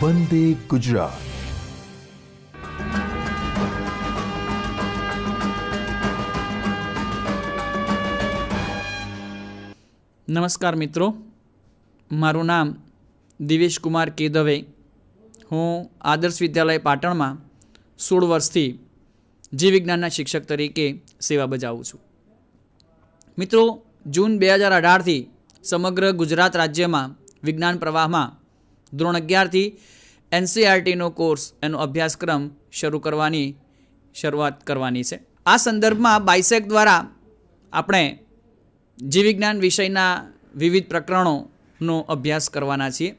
વંદે ગુજરાત. નમસ્કાર મિત્રો, મારું નામ દિવેશ કુમાર કે દવે. હું આદર્શ વિદ્યાલય પાટણમાં 16 વર્ષથી જીવ વિજ્ઞાનના શિક્ષક તરીકે સેવા બજાવું છું. મિત્રો, જૂન 2018થી સમગ્ર ગુજરાત રાજ્યમાં વિજ્ઞાન પ્રવાહમાં ધોરણ 11થી NCERTનો કોર્સ એનો અભ્યાસક્રમ શરૂઆત કરવાની છે. આ સંદર્ભમાં બાયસેક દ્વારા આપણે જીવ વિજ્ઞાન વિષયના વિવિધ પ્રકરણોનો અભ્યાસ કરવાના છીએ.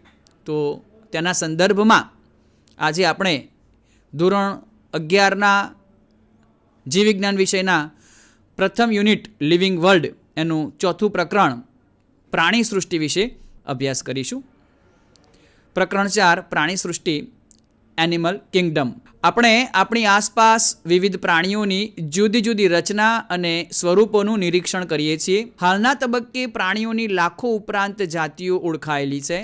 તો તેના સંદર્ભમાં આજે આપણે ધોરણ 11ના જીવ વિજ્ઞાન વિષયના પ્રથમ યુનિટ લિવિંગ વર્લ્ડ એનું ચોથું પ્રકરણ પ્રાણી સૃષ્ટિ વિશે અભ્યાસ કરીશું. પ્રકરણ 4 પ્રાણી સૃષ્ટિ એનિમલ કિંગડમ. આપણે આપણી આસપાસ વિવિધ પ્રાણીઓની જુદી જુદી રચના અને સ્વરૂપોનું નિરીક્ષણ કરીએ છીએ. હાલના તબક્કે પ્રાણીઓની લાખો ઉપરાંત જાતિઓ ઓળખાયેલી છે.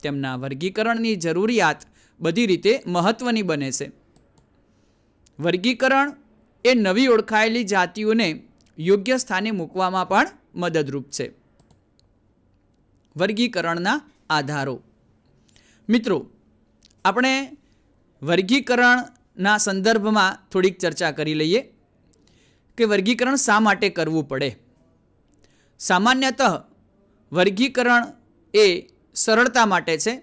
તેમના વર્ગીકરણની જરૂરિયાત બધી રીતે મહત્ત્વની બને છે. વર્ગીકરણ એ નવી ઓળખાયેલી જાતિઓને યોગ્ય સ્થાને મૂકવામાં પણ મદદરૂપ છે. વર્ગીકરણના આધારો. મિત્રો, આપણે વર્ગીકરણના સંદર્ભમાં થોડીક ચર્ચા કરી લઈએ કે વર્ગીકરણ શા માટે કરવું પડે. સામાન્યતઃ વર્ગીકરણ એ સરળતા માટે છે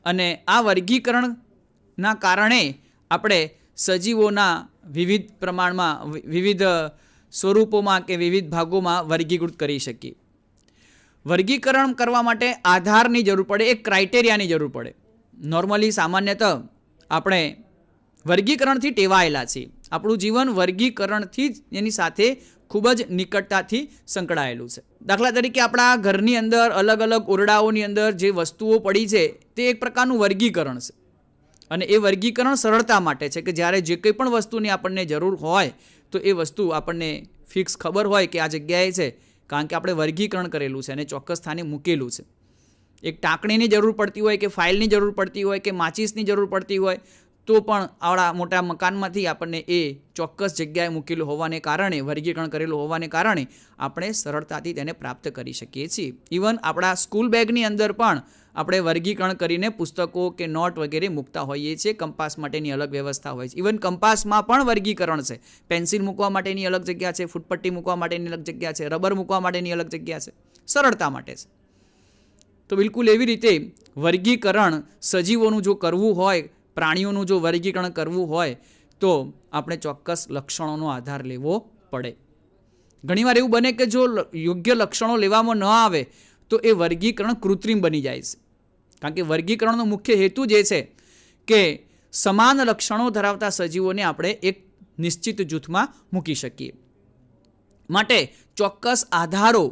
અને આ વર્ગીકરણના કારણે આપણે સજીવોના વિવિધ પ્રમાણમાં વિવિધ સ્વરૂપોમાં કે વિવિધ ભાગોમાં વર્ગીકૃત કરી શકીએ. વર્ગીકરણ કરવા માટે આધારની જરૂર પડે, એક ક્રાઇટેરિયાની જરૂર પડે. નોર્મલી સામાન્યતઃ આપણે વર્ગીકરણથી ટેવાયેલા છીએ. આપણું જીવન વર્ગીકરણથી જ એની સાથે ખૂબ જ નિકટતાથી સંકળાયેલું છે. દાખલા તરીકે આપણા ઘરની અંદર અલગ અલગ ઓરડાઓની અંદર જે વસ્તુઓ પડી છે તે એક પ્રકારનું વર્ગીકરણ છે. અને એ વર્ગીકરણ સરળતા માટે છે કે જ્યારે જે કંઈ પણ વસ્તુની આપણને જરૂર હોય તો એ વસ્તુ આપણને ફિક્સ ખબર હોય કે આ જગ્યાએ છે, કારણ કે આપણે વર્ગીકરણ કરેલું છે અને ચોક્કસ સ્થાને મૂકેલું છે. એક ટાંકણીની જરૂર પડતી હોય કે ફાઇલની જરૂર પડતી હોય કે માચીસની જરૂર પડતી હોય તો પણ આવડા મોટા મકાનમાંથી આપણને એ ચોક્કસ જગ્યાએ મૂકેલું હોવાને કારણે, વર્ગીકરણ કરેલું હોવાને કારણે આપણે સરળતાથી તેને પ્રાપ્ત કરી શકીએ છીએ. ઇવન આપણા સ્કૂલ બેગની અંદર પણ આપણે વર્ગીકરણ કરીને પુસ્તકો કે નોટ વગેરે મૂકતા હોઈએ છીએ. કંપાસ માટેની અલગ વ્યવસ્થા હોય છે. ઇવન કંપાસમાં પણ વર્ગીકરણ છે. પેન્સિલ મૂકવા માટેની અલગ જગ્યા છે, ફૂટપટ્ટી મૂકવા માટેની અલગ જગ્યા છે, રબર મૂકવા માટેની અલગ જગ્યા છે. સરળતા માટે છે. તો બિલકુલ એવી રીતે વર્ગીકરણ સજીવોનું જો કરવું હોય, પ્રાણીઓનું જો વર્ગીકરણ કરવું હોય તો આપણે ચોક્કસ લક્ષણોનો આધાર લેવો પડે. ઘણીવાર એવું બને કે જો યોગ્ય લક્ષણો લેવામાં ન આવે તો એ વર્ગીકરણ કૃત્રિમ બની જાય છે. કારણ કે વર્ગીકરણનો મુખ્ય હેતુ જે છે કે સમાન લક્ષણો ધરાવતા સજીવોને આપણે એક નિશ્ચિત જૂથમાં મૂકી શકીએ. માટે ચોક્કસ આધારો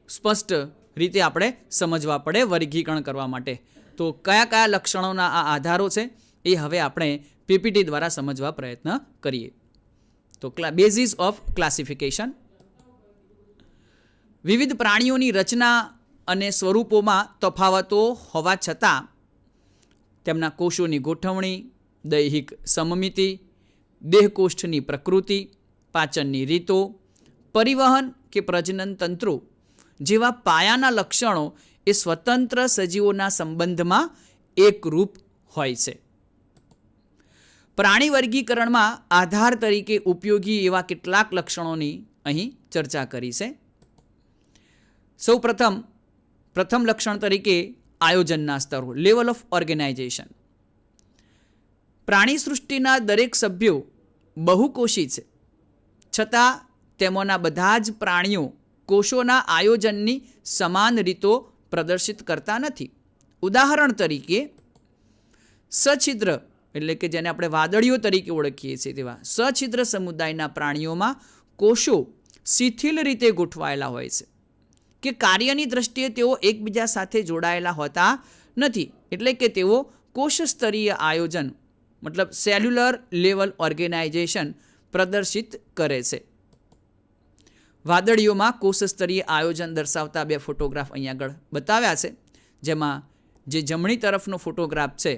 સ્પષ્ટ રીતે આપણે સમજવા પડે વર્ગીકરણ કરવા માટે. તો કયા કયા લક્ષણોના આ આધારો છે એ હવે આપણે પીપીટી દ્વારા સમજવા પ્રયત્ન કરીએ. તો બેઝિસ ઓફ ક્લાસિફિકેશન. વિવિધ પ્રાણીઓની રચના અને સ્વરૂપોમાં તફાવતો હોવા છતાં તેમના કોષોની ગોઠવણી, દૈહિક સમમિતિ, દેહકોષ્ઠની પ્રકૃતિ, પાચનની રીતો, પરિવહન કે પ્રજનન તંત્રો જેવા પાયાના લક્ષણો એ સ્વતંત્ર સજીવોના સંબંધમાં એકરૂપ હોય છે. પ્રાણી વર્ગીકરણમાં આધાર તરીકે ઉપયોગી એવા કેટલાક લક્ષણોની અહીં ચર્ચા કરી છે. સૌ પ્રથમ લક્ષણ તરીકે આયોજનના સ્તરો, લેવલ ઓફ ઓર્ગેનાઇઝેશન. પ્રાણી સૃષ્ટિના દરેક સભ્યો બહુકોષી છે, છતાં તેમાંના બધા જ પ્રાણીઓ કોષોના આયોજનની સમાન રીતો પ્રદર્શિત કરતા નથી. ઉદાહરણ તરીકે સછિદ્ર એટલે કે જેને આપણે વાદળીઓ તરીકે ઓળખીએ છીએ તેવા સછિદ્ર સમુદાયના પ્રાણીઓમાં કોષો શિથિલ રીતે ગોઠવાયેલા હોય છે કે કાર્યની દ્રષ્ટિએ તેઓ એકબીજા સાથે જોડાયેલા હોતા નથી. એટલે કે તેઓ કોષ સ્તરીય આયોજન મતલબ સેલ્યુલર લેવલ ઓર્ગેનાઇઝેશન પ્રદર્શિત કરે છે. વાદળીઓમાં કોષ સ્તરીય આયોજન દર્શાવતા બે ફોટોગ્રાફ અહીં આગળ બતાવ્યા છે, જેમાં જે જમણી તરફનો ફોટોગ્રાફ છે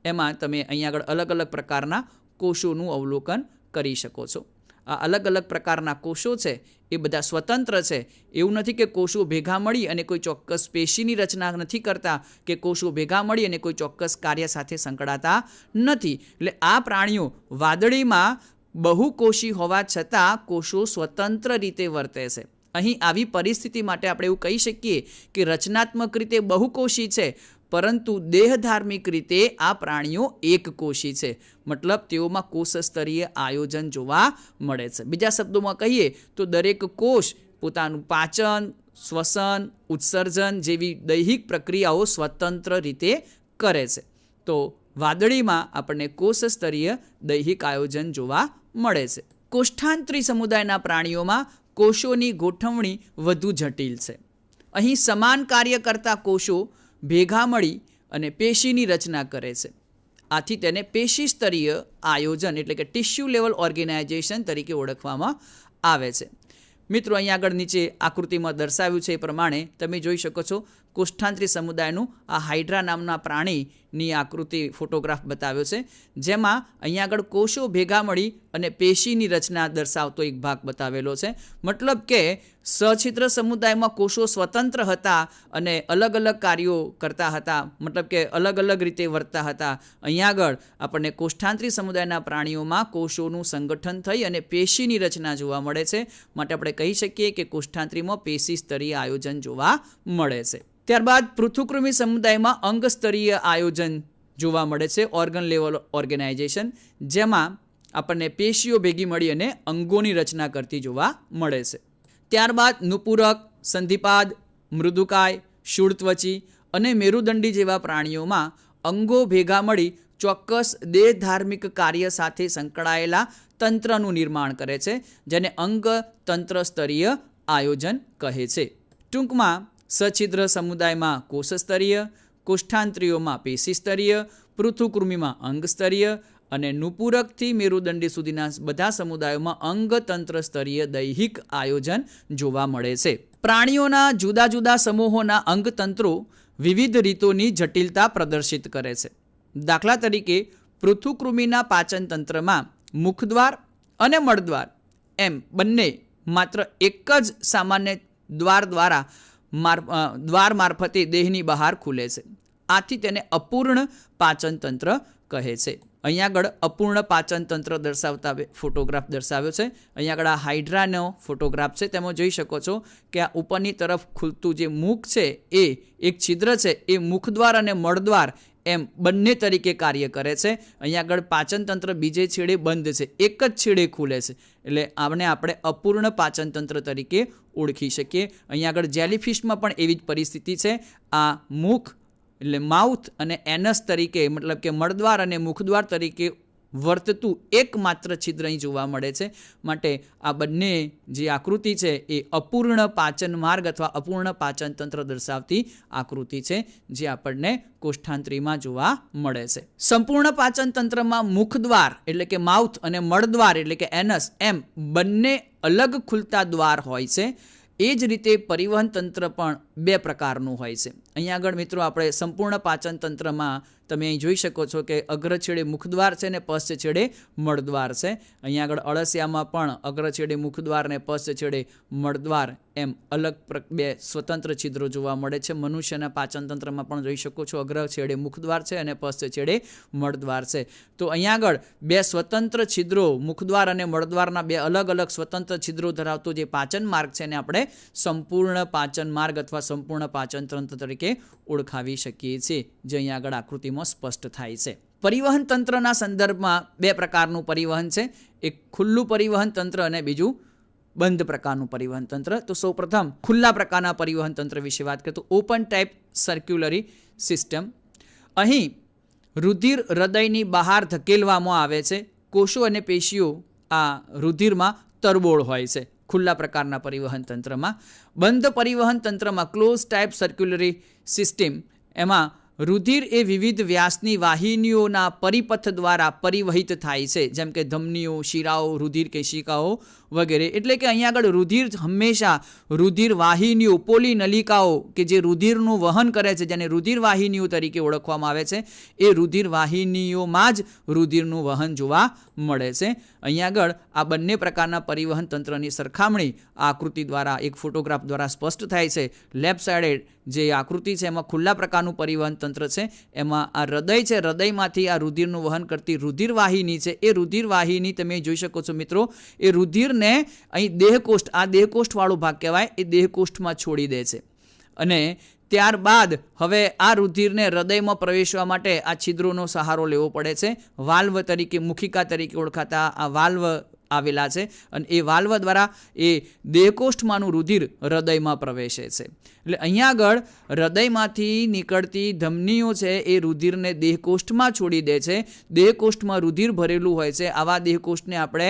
એમાં તમે અહીંયા આગળ અલગ અલગ પ્રકારના કોષોનું અવલોકન કરી શકો છો. આ અલગ અલગ પ્રકારના કોષો છે એ બધા સ્વતંત્ર છે. એવું નથી કે કોષો ભેગા મળી અને કોઈ ચોક્કસ પેશીની રચના નથી કરતા કે કોષો ભેગા મળી અને કોઈ ચોક્કસ કાર્ય સાથે સંકળાતા નથી. એટલે આ પ્રાણીઓ વાદળીમાં બહુકોષી હોવા છતાં કોષો સ્વતંત્ર રીતે વર્તે છે. અહીં આવી પરિસ્થિતિ માટે આપણે એવું કહી શકીએ કે રચનાત્મક રીતે બહુકોષી છે, પરંતુ દેહધાર્મિક રીતે આ પ્રાણીઓ એકકોષી છે. મતલબ તેઓમાં કોષ સ્તરીય આયોજન જોવા મળે છે. બીજા શબ્દોમાં કહીએ તો દરેક કોષ પોતાનું પાચન, શ્વસન, ઉત્સર્જન જેવી દૈહિક પ્રક્રિયાઓ સ્વતંત્ર રીતે કરે છે. તો વાદળીમાં આપણને કોષ સ્તરીય દૈહિક આયોજન જોવા મળે છે. કોષ્ઠાંતરી સમુદાયના પ્રાણીઓમાં કોષોની ગોઠવણી વધુ જટિલ છે. અહીં સમાન કાર્ય કરતા કોષો ભેગા મળી અને પેશીની રચના કરે છે. આથી તેને પેશી સ્તરીય આયોજન એટલે કે ટિશ્યુ લેવલ ઓર્ગેનાઇઝેશન તરીકે ઓળખવામાં આવે છે. મિત્રો, અહીંયા આગળ નીચે આકૃતિમાં દર્શાવ્યું છે એ પ્રમાણે તમે જોઈ શકો છો કોષ્ઠાંતરી સમુદાયનું આ હાઇડ્રા નામના પ્રાણીની આકૃતિ ફોટોગ્રાફ બતાવ્યો છે, જેમાં અહીંયા આગળ કોષો ભેગા મળી અને પેશીની રચના દર્શાવતો એક ભાગ બતાવેલો છે. મતલબ કે સછિદ્ર સમુદાયમાં કોષો સ્વતંત્ર હતા અને અલગ અલગ કાર્યો કરતા હતા, મતલબ કે અલગ અલગ રીતે વર્તતા હતા. અહીંયા આગળ આપણને કોષ્ઠાંતરી સમુદાયના પ્રાણીઓમાં કોષોનું સંગઠન થઈ અને પેશીની રચના જોવા મળે છે. માટે આપણે કહી શકીએ કે કોષ્ઠાંતરીમાં પેશી સ્તરીય આયોજન જોવા મળે છે. ત્યારબાદ પૃથુકૃમિ સમુદાયમાં અંગ સ્તરીય આયોજન જોવા મળે છે, ઓર્ગન લેવલ ઓર્ગેનાઇઝેશન, જેમાં આપણને પેશીઓ ભેગી મળી અને અંગોની રચના કરતી જોવા મળે છે. ત્યારબાદ નુપુરક, સંધિપાદ, મૃદુકાય, શૂળત્વચી અને મેરુદંડી જેવા પ્રાણીઓમાં અંગો ભેગા મળી ચોક્કસ દેહધાર્મિક કાર્ય સાથે સંકળાયેલા તંત્રનું નિર્માણ કરે છે, જેને અંગ તંત્ર સ્તરીય આયોજન કહે છે. ટૂંકમાં સછિદ્ર સમુદાયમાં કોષ સ્તરીય, કોષ્ઠાંતરીઓમાં પેશી સ્તરીય, પૃથુકૃમિમાં અંગ સ્તરીય અને નુપુરકથી મેરુદંડી સુધીના બધા સમુદાયોમાં અંગતંત્ર સ્તરીય દૈહિક આયોજન જોવા મળે છે. પ્રાણીઓના જુદા જુદા સમૂહોના અંગતંત્રો વિવિધ રીતોની જટિલતા પ્રદર્શિત કરે છે. દાખલા તરીકે પૃથુકૃમિના પાચન તંત્રમાં મુખદ્વાર અને મળદ્વાર એમ બંને માત્ર એક જ સામાન્ય દ્વાર મારફતે દેહની બહાર ખુલે છે. આથી તેને અપૂર્ણ પાચન તંત્ર કહે છે. અહીંયા આગળ અપૂર્ણ પાચન તંત્ર દર્શાવતા ફોટોગ્રાફ દર્શાવ્યો છે. અહીંયા આગળ આ હાઇડ્રાનો ફોટોગ્રાફ છે. તેમાં જોઈ શકો છો કે આ ઉપરની તરફ ખુલતું જે મુખ છે એ એક છિદ્ર છે, એ મુખદ્વાર અને મળદ્વાર એમ બંને તરીકે કાર્ય કરે છે. અહીંયા આગળ પાચન તંત્ર બીજે છેડે બંધ છે, એક જ છેડે ખુલે છે. એટલે આને આપણે અપૂર્ણ પાચન તંત્ર તરીકે ઓળખી શકીએ. અહીંયા આગળ જેલીફિશમાં પણ એવી જ પરિસ્થિતિ છે. આ મુખ એટલે માઉથ અને એનસ તરીકે, મતલબ કે મળદ્વાર અને મુખદ્વાર તરીકે વર્તતું એકમાત્ર છિદ્ર અહીં જોવા મળે છે. માટે આ બંને જે આકૃતિ છે એ અપૂર્ણ પાચન માર્ગ અથવા અપૂર્ણ પાચન તંત્ર દર્શાવતી આકૃતિ છે, જે આપણને કોષ્ઠાંતરીમાં જોવા મળે છે. સંપૂર્ણ પાચન તંત્રમાં મુખદ્વાર એટલે કે માઉથ અને મળદ્વાર એટલે કે એનસ એમ બંને અલગ ખુલતા દ્વાર હોય છે. એ જ રીતે પરિવહન તંત્ર પણ બે પ્રકારનું હોય છે. અહીંયા આગળ મિત્રો આપણે સંપૂર્ણ પાચન તંત્રમાં તમે અહીં જોઈ શકો છો કે અગ્ર છેડે મુખદ્વાર છે અને પશ્ચ છેડે મળદ્વાર છે. અહીંયા આગળ અળસિયામાં પણ અગ્ર છેડે મુખદ્વાર અને પશ્ચ છેડે મળદ્વાર એમ અલગ બે સ્વતંત્ર છિદ્રો જોવા મળે છે. મનુષ્યના પાચન તંત્રમાં પણ જોઈ શકો છો અગ્ર છેડે મુખદ્વાર છે અને પશ્ચ છેડે મળદ્વાર છે. તો અહીંયા આગળ બે સ્વતંત્ર છિદ્રો, મુખદ્વાર અને મળદ્વારના બે અલગ અલગ સ્વતંત્ર છિદ્રો ધરાવતો જે પાચન માર્ગ છે એને આપણે સંપૂર્ણ પાચન માર્ગ અથવા સંપૂર્ણ પાચન તંત્ર તરીકે ઓળખાવી શકીએ છીએ, જે અહીંયા આગળ આકૃતિમાં સ્પષ્ટ થાય છે. પરિવહન તંત્રના સંદર્ભમાં બે પ્રકારનું પરિવહન છે, એક ખુલ્લું પરિવહન તંત્ર અને બીજું બંધ પ્રકારનું પરિવહન તંત્ર. તો સૌપ્રથમ ખુલ્લા પ્રકારના પરિવહન તંત્ર વિશે વાત કરીએ તો ઓપન ટાઈપ સર્ક્યુલરી સિસ્ટમ. અહીં રુધિર હૃદયની બહાર ધકેલવામાં આવે છે. કોષો અને પેશીઓ આ રુધિરમાં તરબોળ હોય છે ખુલ્લા પ્રકારના પરિવહન તંત્રમાં. બંધ પરિવહન તંત્રમાં ક્લોઝ ટાઈપ સર્ક્યુલરી સિસ્ટમ, એમાં રુધિર એ વિવિધ વ્યાસની વાહિનીઓના પરિપથ દ્વારા પરિવહિત થાય છે, જેમ કે ધમનીઓ, શિરાઓ, રુધિર કેશિકાઓ વગેરે. એટલે કે અહીંયા આગળ રુધિર હંમેશા રુધિર વાહિનીઓ, પોલી નલિકાઓ કે જે રુધિરનું વહન કરે છે, જેને રુધિર વાહિનીઓ તરીકે ઓળખવામાં આવે છે, એ રુધિર વાહિનીઓમાં જ રુધિરનું વહન જોવા મળે છે. અહીંયા આગળ આ બંને પ્રકારના પરિવહન તંત્રની સરખામણી આ આકૃતિ દ્વારા, એક ફોટોગ્રાફ દ્વારા સ્પષ્ટ થાય છે. લેફ્ટ સાઈડે જે આકૃતિ છે એમાં ખુલ્લા પ્રકારનું પરિવહન તંત્ર છે, એમાં આ હૃદય છે, હૃદયમાંથી આ રુધિરનું વહન કરતી રુધિર વાહિની છે. એ રુધિર વાહિની તમે જોઈ શકો છો મિત્રો, એ રુધિરને અહીં દેહકોષ્ઠ, આ દેહકોષ્ઠવાળો ભાગ કહેવાય, એ દેહકોષ્ઠમાં છોડી દે છે. અને ત્યારબાદ હવે આ રુધિરને હૃદયમાં પ્રવેશવા માટે આ છિદ્રોનો સહારો લેવો પડે છે. વાલ્વ તરીકે, મુખિકા તરીકે ઓળખાતા આ વાલ્વ આવેલા છે અને એ વાલ્વ દ્વારા એ દેહકોષ્ઠમાંનું રુધિર હૃદયમાં પ્રવેશે છે. એટલે અહીંયા આગળ હૃદયમાંથી નીકળતી ધમનીઓ છે એ રુધિરને દેહકોષ્ઠમાં છોડી દે છે. દેહકોષ્ઠમાં રુધિર ભરેલું હોય છે. આવા દેહકોષ્ઠને આપણે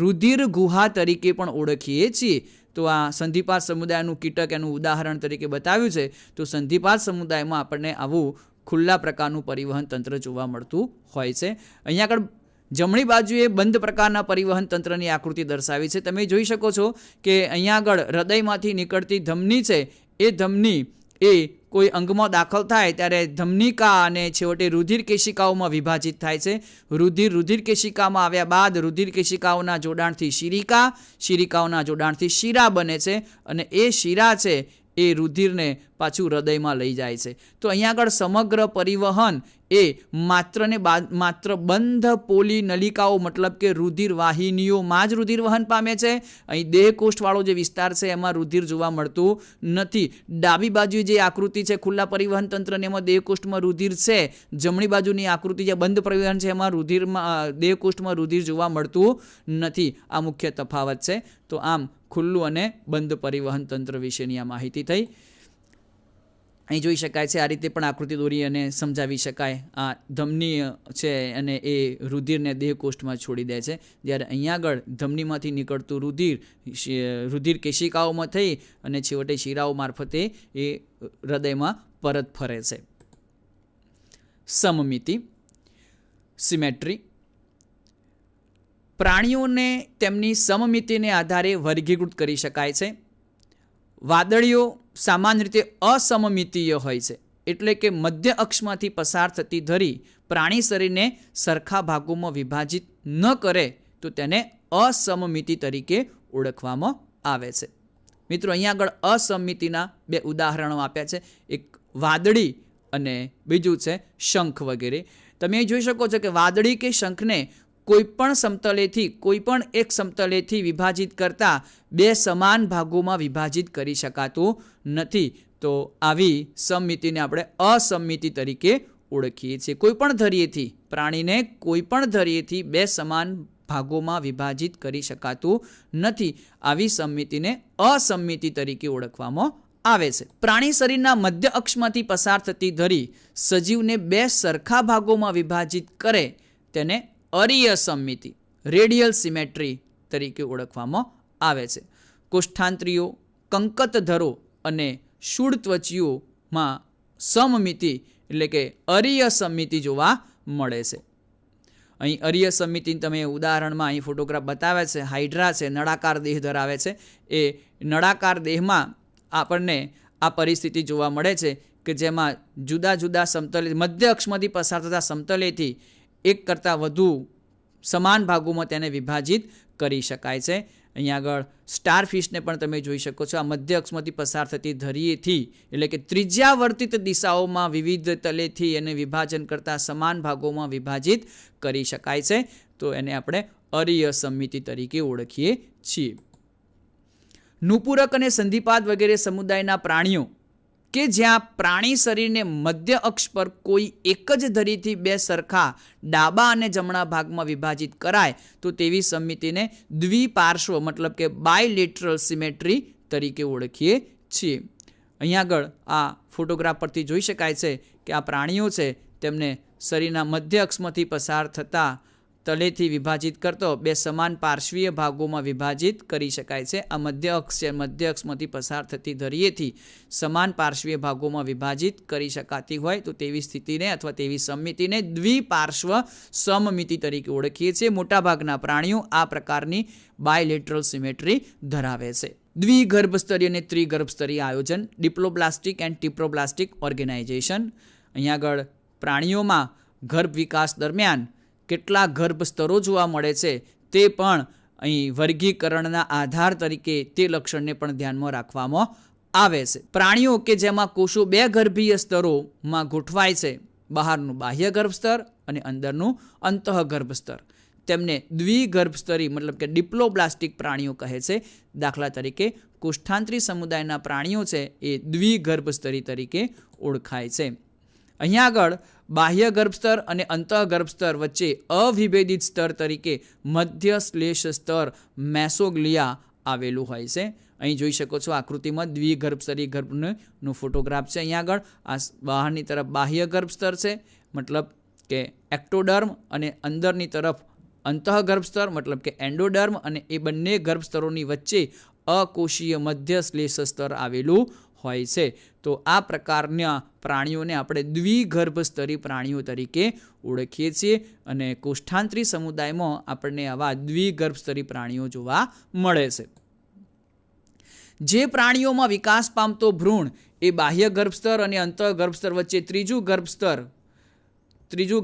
રુધિર ગુહા તરીકે પણ ઓળખીએ છીએ. તો આ સંધિપાત સમુદાયનું કીટક એનું ઉદાહરણ તરીકે બતાવ્યું છે. તો સંધિપાત સમુદાયમાં આપણને આવું ખુલ્લા પ્રકારનું પરિવહન તંત્ર જોવા મળતું હોય છે. અહીંયા આગળ જમણી બાજુએ બંધ પ્રકારના પરિવહન તંત્રની આકૃતિ દર્શાવી છે. તમે જોઈ શકો છો કે અહીંયા આગળ હૃદયમાંથી નીકળતી ધમની છે, એ ધમની એ કોઈ અંગમાં દાખલ થાય ત્યારે ધમનિકા અને છેવટે રુધિર કેશિકાઓમાં વિભાજિત થાય છે. રુધિર કેશિકામાં આવ્યા બાદ રુધિર કેશિકાઓના જોડાણથી શિરિકા, શિરિકાઓના જોડાણથી શિરા બને છે અને એ શિરા છે એ રુધિરને પાછું હૃદયમાં લઈ જાય છે. તો અહીંયા આગળ સમગ્ર પરિવહન એ માત્ર બંધ પોલી નલિકાઓ, મતલબ કે રુધિર વાહિનીઓમાં જ રુધિર વહન પામે છે. અહીં દેહકોષ્ઠવાળો જે વિસ્તાર છે એમાં રુધિર જોવા મળતું નથી. ડાબી બાજુ જે આકૃતિ છે ખુલ્લા પરિવહન તંત્રની, એમાં દેહકોષ્ઠમાં રુધિર છે. જમણી બાજુની આકૃતિ જે બંધ પરિવહન છે એમાં દેહકોષ્ઠમાં રુધિર જોવા મળતું નથી. આ મુખ્ય તફાવત છે. તો આમ ખુલ્લું અને બંધ પરિવહન તંત્ર વિશેની આ માહિતી થઈ. અહીં જોઈ શકાય છે આ રીતે પણ આકૃતિ દોરી અને સમજાવી શકાય. આ ધમની છે અને એ રુધિરને દેહકોષ્ઠમાં છોડી દે છે, જ્યારે અહીંયા આગળ ધમનીમાંથી નીકળતું રુધિર કેશિકાઓમાં થઈ અને છેવટે શિરાઓ મારફતે એ હૃદયમાં પરત ફરે છે. સમમિતિ, સિમેટ્રી. પ્રાણીઓને તેમની સમમિતિને આધારે વર્ગીકૃત કરી શકાય છે. વાદળીઓ સામાન્ય રીતે અસમમિતીય હોય છે, એટલે કે મધ્ય અક્ષમાંથી પસાર થતી ધરી પ્રાણી શરીરને સરખા ભાગોમાં વિભાજિત ન કરે તો તેને અસમમિતિ તરીકે ઓળખવામાં આવે છે. મિત્રો, અહીંયા આગળ અસમમિતિના બે ઉદાહરણો આપ્યા છે, એક વાદળી અને બીજું છે શંખ વગેરે. તમે જોઈ શકો છો કે વાદળી કે શંખને કોઈપણ એક સમતલેથી વિભાજિત કરતા બે સમાન ભાગોમાં વિભાજિત કરી શકાતું નથી. તો આવી સમમિતિને આપણે અસમમિતિ તરીકે ઓળખીએ છીએ. કોઈપણ ધરીએથી, પ્રાણીને કોઈપણ ધરીએથી બે સમાન ભાગોમાં વિભાજિત કરી શકાતું નથી. આવી સમમિતિને અસમમિતિ તરીકે ઓળખવામાં આવે છે. પ્રાણી શરીરના મધ્ય અક્ષમાંથી પસાર થતી ધરી સજીવને બે સરખા ભાગોમાં વિભાજિત કરે તેને અરીય સમમિતિ, રેડિયલ સિમેટ્રી તરીકે ઓળખવામાં આવે છે. કોષ્ઠાંત્રીઓ, કંકતધરો અને શૂળત્વચીઓમાં સમમિતિ એટલે કે અરીય સમમિતિ જોવા મળે છે. અહીં અરીય સમમિતિની તમે ઉદાહરણમાં અહીં ફોટોગ્રાફ બતાવે છે. હાઇડ્રા છે, નળાકાર દેહ ધરાવે છે. એ નળાકાર દેહમાં આપણને આ પરિસ્થિતિ જોવા મળે છે કે જેમાં જુદા જુદા સમતલે, મધ્ય અક્ષમાંથી પસાર થતા સમતલેથી એક કરતાં વધુ સમાન ભાગોમાં તેને વિભાજિત કરી શકાય છે. અહીંયા આગળ સ્ટારફિશને પણ તમે જોઈ શકો છો. આ મધ્ય અક્ષમાંથી પસાર થતી ધરીએથી એટલે કે ત્રિજ્યાવર્તિત દિશાઓમાં વિવિધ તલેથી એને વિભાજન કરતા સમાન ભાગોમાં વિભાજિત કરી શકાય છે. તો એને આપણે અરીય સમમિતિ તરીકે ઓળખીએ છીએ. નુપુરક અને સંધિપાદ વગેરે સમુદાયના પ્રાણીઓ કે જ્યાં પ્રાણી શરીરને મધ્ય અક્ષ પર કોઈ એક જ ધરીથી બે સરખા ડાબા અને જમણા ભાગમાં વિભાજિત કરાય તો તેવી સમમિતિને દ્વિપાર્શ્વ મતલબ કે બાયલેટરલ સિમેટ્રી તરીકે ઓળખીએ છીએ. અહીંયા આગળ આ ફોટોગ્રાફ પરથી જોઈ શકાય છે કે આ પ્રાણીઓ છે તેમને શરીરના મધ્ય અક્ષમાંથી પસાર થતા તલેથી વિભાજિત કરતો બે સમાન પાર્શ્વીય ભાગોમાં વિભાજિત કરી શકાય છે. આ મધ્ય અક્ષ છે, મધ્ય અક્ષમાંથી પસાર થતી ધરીએથી સમાન પાર્શ્વીય ભાગોમાં વિભાજિત કરી શકાતી હોય તો તેવી સ્થિતિને અથવા તેવી સમમિતિને દ્વિપાર્શ્વ સમમિતિ તરીકે ઓળખીએ છીએ. મોટાભાગના પ્રાણીઓ આ પ્રકારની બાયલેટરલ સિમેટ્રી ધરાવે છે. દ્વિગર્ભસ્તરીય અને ત્રિગર્ભસ્તરીય આયોજન, ડિપ્લોબ્લાસ્ટિક એન્ડ ટિપ્રોબ્લાસ્ટિક ઓર્ગેનાઇઝેશન. અહીંયા આગળ પ્રાણીઓમાં ગર્ભ વિકાસ દરમિયાન કેટલા ગર્ભ સ્તરો જોવા મળે છે તે પણ અહીં વર્ગીકરણના આધાર તરીકે તે લક્ષણને પણ ધ્યાનમાં રાખવામાં આવે છે. પ્રાણીઓ કે જેમાં કોષો બે ગર્ભીય સ્તરોમાં ગોઠવાય છે, બહારનું બાહ્ય ગર્ભ સ્તર અને અંદરનું અંતઃગર્ભ સ્તર, તેમને દ્વિગર્ભસ્તરી મતલબ કે ડિપ્લોબ્લાસ્ટિક પ્રાણીઓ કહે છે. દાખલા તરીકે કોષ્ઠાંતરી સમુદાયના પ્રાણીઓ છે એ દ્વિગર્ભસ્તરી તરીકે ઓળખાય છે. અહીંયા આગળ બાહ્ય ગર્ભસ્તર અને અંતઃગર્ભ સ્તર વચ્ચે અવિભેદિત સ્તર તરીકે મધ્ય શ્લેષ સ્તર મેસોગ્લિયા આવેલું હોય છે. અહીં જોઈ શકો છો આકૃતિમાં દ્વિગર્ભસ્તરી ગર્ભનો ફોટોગ્રાફ છે. અહીંયા આગળ આ બહારની તરફ બાહ્ય ગર્ભ સ્તર છે મતલબ કે એક્ટોડર્મ અને અંદરની તરફ અંતઃગર્ભ સ્તર મતલબ કે એન્ડોડર્મ અને એ બંને ગર્ભ સ્તરોની વચ્ચે અકોષીય મધ્ય શ્લેષ સ્તર આવેલું હોય છે. તો આ પ્રકારના પ્રાણીઓને આપણે દ્વિગર્ભસ્તરી પ્રાણીઓ તરીકે ઓળખીએ છીએ અને કોષ્ઠાંતરી સમુદાયમાં આપણને આવા દ્વિગર્ભસ્તરી પ્રાણીઓ જોવા મળે છે. જે પ્રાણીઓમાં વિકાસ પામતો ભ્રૂણ એ બાહ્ય ગર્ભસ્તર અને અંતઃગર્ભસ્તર વચ્ચે ત્રીજું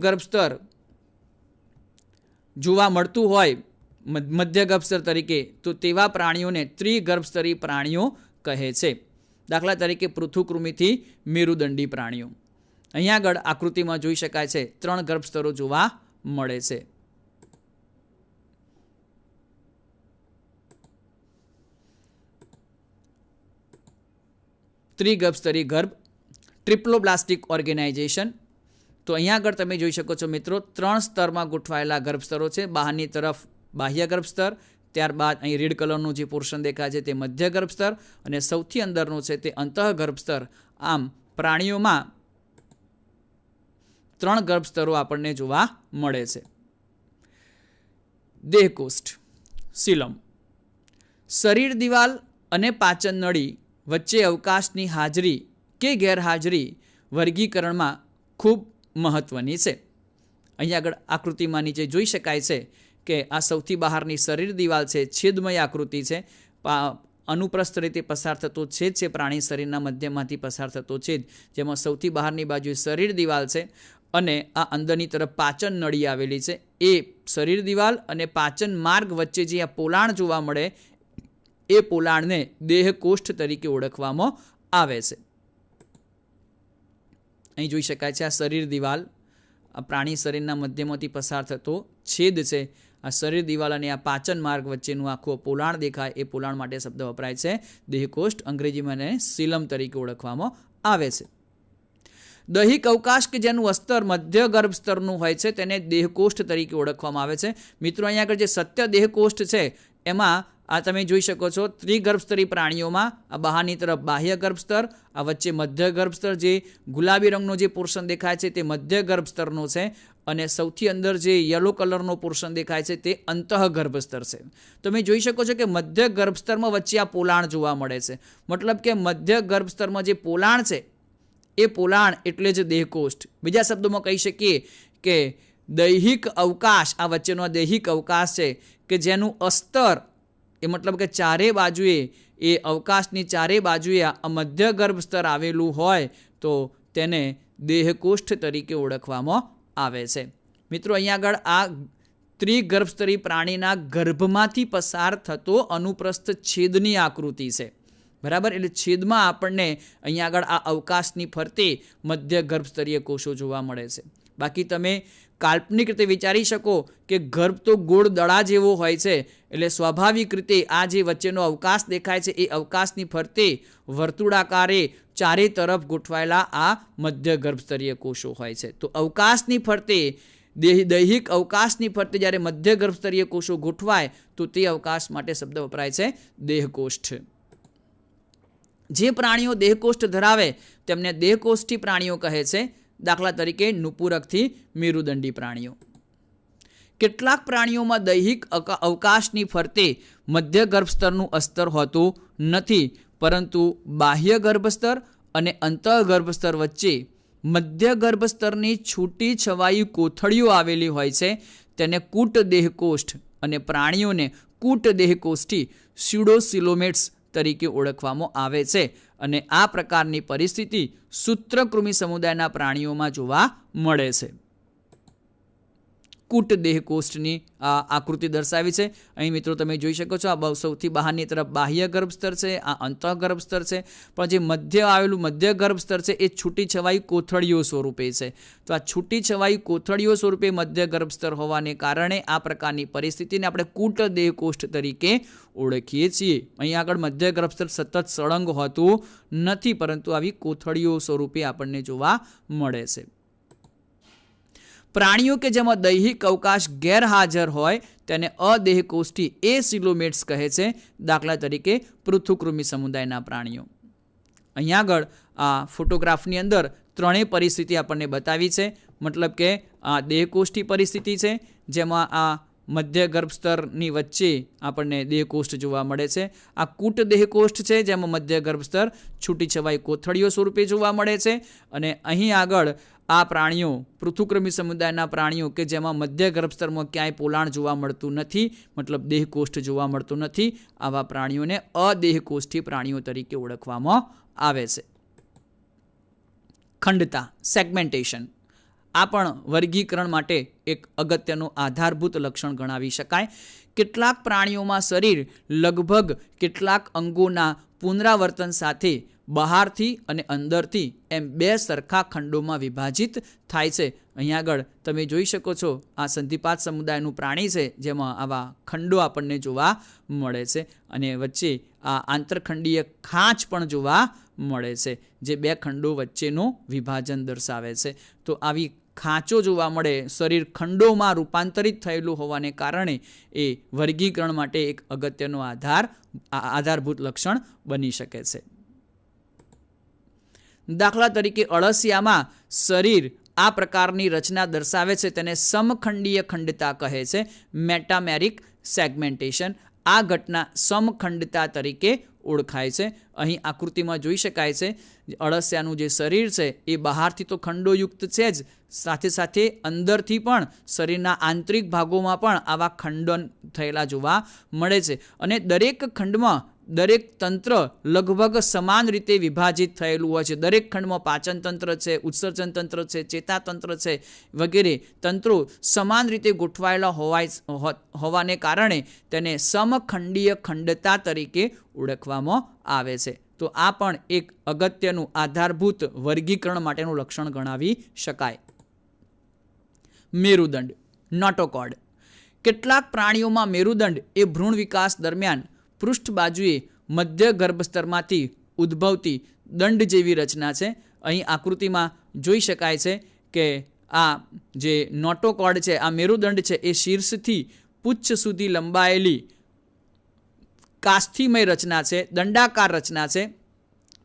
ગર્ભસ્તર જોવા મળતું હોય મધ્ય ગર્ભસ્તર તરીકે, તો તેવા પ્રાણીઓને ત્રિગર્ભસ્તરી પ્રાણીઓ કહે છે. દાખલા તરીકે પૃથુકૃમિથી મેરુદંડી પ્રાણીઓ. અહીંયા આગળ આકૃતિમાં જોઈ શકાય છે 3 ગર્ભસ્તરો જોવા મળે છે. ત્રિગર્ભસ્તરી ગર્ભ, ટ્રિપ્લોબ્લાસ્ટિક ઓર્ગેનાઇઝેશન. તો અહીંયા આગળ તમે જોઈ શકો છો મિત્રો 3 સ્તરમાં ગોઠવાયેલા ગર્ભસ્તરો છે. બહારની તરફ બાહ્ય ગર્ભસ્તર, ત્યારબાદ અહીં રેડ કલરનું જે પોર્શન દેખાય છે તે મધ્ય ગર્ભસ્તર અને સૌથી અંદરનું છે તે અંતઃગર્ભસ્તર. આમ પ્રાણીઓમાં 3 ગર્ભસ્તરો આપણને જોવા મળે છે. દેહકોષ્ઠ, સિલમ. શરીર દિવાલ અને પાચન નળી વચ્ચે અવકાશની હાજરી કે ગેરહાજરી વર્ગીકરણમાં ખૂબ મહત્વની છે. અહીં આગળ આકૃતિમાં નીચે જોઈ શકાય છે કે આ સૌથી બહારની શરીર દિવાલ છે, છેદમય આકૃતિ છે. અનુપ્રસ્થ રીતે પસાર થતો છેદ છે, પ્રાણી શરીરના મધ્યમાંથી પસાર થતો છેદ, જેમાં સૌથી બહારની બાજુએ શરીર દિવાલ છે અને આ અંદરની તરફ પાચન નળી આવેલી છે. એ શરીર દિવાલ અને પાચન માર્ગ વચ્ચે જે આ પોલાણ જોવા મળે એ પોલાણને દેહકોષ્ઠ તરીકે ઓળખવામાં આવે છે. અહીં જોઈ શકાય છે આ શરીર દિવાલ, આ પ્રાણી શરીરના મધ્યમાંથી પસાર થતો છેદ છે. આ શરીર દિવાલ અને આ પાચન માર્ગ વચ્ચેનું આખું પોલાણ દેખાય એ પોલાણ માટે શબ્દ વપરાય છે દેહકોષ્ઠ. અંગ્રેજીમાં એને સિલમ તરીકે ઓળખવામાં આવે છે. દૈહિક અવકાશ કે જેનું અસ્તર મધ્ય ગર્ભ સ્તરનું હોય છે તેને દેહકોષ્ઠ તરીકે ઓળખવામાં આવે છે. મિત્રો અહીંયા આગળ જે સત્ય દેહકોષ્ઠ છે એમાં આ તમે જોઈ શકો છો ત્રિગર્ભસ્તરી પ્રાણીઓમાં આ બહારની તરફ બાહ્ય ગર્ભસ્તર, આ વચ્ચે મધ્ય ગર્ભસ્તર, જે ગુલાબી રંગનો જે પોર્શન દેખાય છે તે મધ્ય ગર્ભસ્તરનો છે અને સૌથી અંદર જે યલો કલરનો પોર્શન દેખાય છે તે અંતઃગર્ભસ્તર છે. તમે જોઈ શકો છો કે મધ્ય ગર્ભસ્તરમાં વચ્ચે આ પોલાણ જોવા મળે છે. મતલબ કે મધ્ય ગર્ભસ્તરમાં જે પોલાણ છે એ પોલાણ એટલે જ દેહકોષ્ઠ. બીજા શબ્દોમાં કહી શકીએ કે દૈહિક અવકાશ, આ વચ્ચેનો દૈહિક અવકાશ છે કે જેનું અસ્તર એ મતલબ કે ચારે બાજુએ એ અવકાશની ચારે બાજુએ આ મધ્ય ગર્ભ સ્તર આવેલું હોય તો તેને દેહકોષ્ઠ તરીકે ઓળખવામાં આવે છે. મિત્રો અહીંયા આગળ આ ત્રિગર્ભસ્તરી પ્રાણીના ગર્ભમાંથી પસાર થતો અનુપ્રસ્થ છેદની આકૃતિ છે. બરાબર, એટલે છેદમાં આપણને અહીંયા આગળ આ અવકાશની ફરતે મધ્ય ગર્ભસ્તરીય કોષો જોવા મળે છે. બાકી તમે કાલ્પનિક રીતે વિચારી શકો કે ગર્ભ તો ગોળ દડા જેવો હોય છે, એટલે સ્વાભાવિક રીતે આ જે વચ્ચેનો અવકાશ દેખાય છે એ અવકાશની ફરતે વર્તુળાકારે ચારે તરફ ગોઠવાયેલા આ મધ્ય ગર્ભસ્તરીય કોષો હોય છે. તો અવકાશની ફરતે દૈહિક અવકાશની ફરતે જ્યારે મધ્ય ગર્ભસ્તરીય કોષો ગોઠવાય તો તે અવકાશ માટે શબ્દ વપરાય છે દેહકોષ્ઠ. જે પ્રાણીઓ દેહકોષ્ઠ ધરાવે તેમને દેહકોષ્ઠી પ્રાણીઓ કહે છે. દાખલા તરીકે નુપુરકથી મેરુદંડી પ્રાણીઓ. કેટલાક પ્રાણીઓમાં દૈહિક અવકાશની ફરતે મધ્ય ગર્ભસ્તરનું અસ્તર હોતું નથી, પરંતુ બાહ્ય ગર્ભસ્તર અને અંતઃ ગર્ભસ્તર વચ્ચે મધ્ય ગર્ભસ્તરની છૂટી છવાઈ કોથળીઓ આવેલી હોય છે. તેને કૂટ દેહકોષ્ઠ અને પ્રાણીઓને કૂટ દેહકોષ્ઠી સ્યુડોસિલોમેટ્સ તરીકે ઓળખવામાં આવે છે. અને આ પ્રકારની પરિસ્થિતિ સૂત્રકૃમિ સમુદાયના પ્રાણીઓમાં જોવા મળે છે. કૂટ દેહકોષ્ઠની આ આકૃતિ દર્શાવી છે. અહીં મિત્રો તમે જોઈ શકો છો, આ સૌથી બહારની તરફ બાહ્ય ગર્ભસ્તર છે, આ અંતઃ ગર્ભસ્તર છે, પણ જે મધ્ય આવેલું મધ્ય ગર્ભસ્તર છે એ છૂટી છવાઈ કોથળીઓ સ્વરૂપે છે. તો આ છૂટી છવાઈ કોથળીઓ સ્વરૂપે મધ્ય ગર્ભસ્તર હોવાને કારણે આ પ્રકારની પરિસ્થિતિને આપણે કૂટ દેહકોષ્ઠ તરીકે ઓળખીએ છીએ. અહીં આગળ મધ્ય ગર્ભસ્તર સતત સળંગ હોતું નથી, પરંતુ આવી કોથળીઓ સ્વરૂપે આપણને જોવા મળે છે. પ્રાણીઓ કે જેમાં દૈહિક અવકાશ ગેરહાજર હોય તેને અદેહકોષ્ઠી એસિલોમેટ્સ કહે છે. દાખલા તરીકે પૃથુકૃમિ સમુદાયના પ્રાણીઓ. અહીંયા આગળ આ ફોટોગ્રાફની અંદર ત્રણેય પરિસ્થિતિ આપણને બતાવી છે. મતલબ કે આ દેહકોષ્ઠી પરિસ્થિતિ છે, જેમાં આ મધ્ય ગર્ભસ્તરની વચ્ચે આપણને દેહકોષ્ઠ જોવા મળે છે. આ કૂટ દેહકોષ્ઠ છે, જેમાં મધ્ય ગર્ભસ્તર છૂટી છવાઈ કોથળીઓ સ્વરૂપે જોવા મળે છે. અને અહીં આગળ આ પ્રાણીઓ પૃથુકૃમિ સમુદાયના પ્રાણીઓ કે જેમાં મધ્ય ગર્ભસ્તરમાં ક્યાંય પોલાણ જોવા મળતું નથી, મતલબ દેહકોષ્ઠ જોવા મળતું નથી, આવા પ્રાણીઓને અદેહકોષ્ઠી પ્રાણીઓ તરીકે ઓળખવામાં આવે છે. ખંડતા સેગમેન્ટેશન આ પણ વર્ગીકરણ માટે એક અગત્યનું આધારભૂત લક્ષણ ગણાવી શકાય. કેટલાક પ્રાણીઓમાં શરીર લગભગ કેટલાક અંગોના પુનરાવર્તન સાથે બહારથી અને અંદરથી એમ બે સરખા ખંડોમાં વિભાજિત થાય છે. અહીં આગળ તમે જોઈ શકો છો, આ સંધિપાત સમુદાયનું પ્રાણી છે, જેમાં આવા ખંડો આપણને જોવા મળે છે. અને વચ્ચે આ આંતરખંડીય ખાંચ પણ જોવા મળે છે, જે બે ખંડો વચ્ચેનું વિભાજન દર્શાવે છે. તો આવી ખાંચો જોવા મળે, શરીર ખંડોમાં રૂપાંતરિત થયેલું હોવાને કારણે એ વર્ગીકરણ માટે એક અગત્યનો આધારભૂત લક્ષણ બની શકે છે. દાખલા તરીકે અળસિયામાં શરીર આ પ્રકારની રચના દર્શાવે છે, તેને સમખંડીય ખંડતા કહે છે, મેટામેરિક સેગમેન્ટેશન. આ ઘટના સમખંડતા તરીકે ઓળખાય છે. અહીં આકૃતિમાં જોઈ શકાય છે, અળસિયાનું જે શરીર છે એ બહારથી તો ખંડોયુક્ત છે જ, સાથે સાથે અંદરથી પણ શરીરના આંતરિક ભાગોમાં પણ આવા ખંડન થયેલા જોવા મળે છે. અને દરેક ખંડમાં દરેક તંત્ર લગભગ સમાન રીતે વિભાજિત થયેલું હોય છે. દરેક ખંડમાં પાચન તંત્ર છે, ઉત્સર્જન તંત્ર છે, ચેતાતંત્ર છે, વગેરે તંત્રો સમાન રીતે ગોઠવાયેલા હોવાને કારણે તેને સમખંડીય ખંડતા તરીકે ઓળખવામાં આવે છે. તો આ પણ એક અગત્યનું આધારભૂત વર્ગીકરણ માટેનું લક્ષણ ગણાવી શકાય. મેરુદંડ નોટોકોર્ડ. કેટલાક પ્રાણીઓમાં મેરુદંડ એ ભ્રૂણ વિકાસ દરમિયાન પૃષ્ઠ બાજુએ મધ્ય ગર્ભસ્તરમાંથી ઉદ્ભવતી દંડ જેવી રચના છે. અહીં આકૃતિમાં જોઈ શકાય છે કે આ જે નોટોકોર્ડ છે, આ મેરુદંડ છે, એ શીર્ષથી પુચ્છ સુધી લંબાયેલી કાસ્થિમય રચના છે, દંડાકાર રચના છે,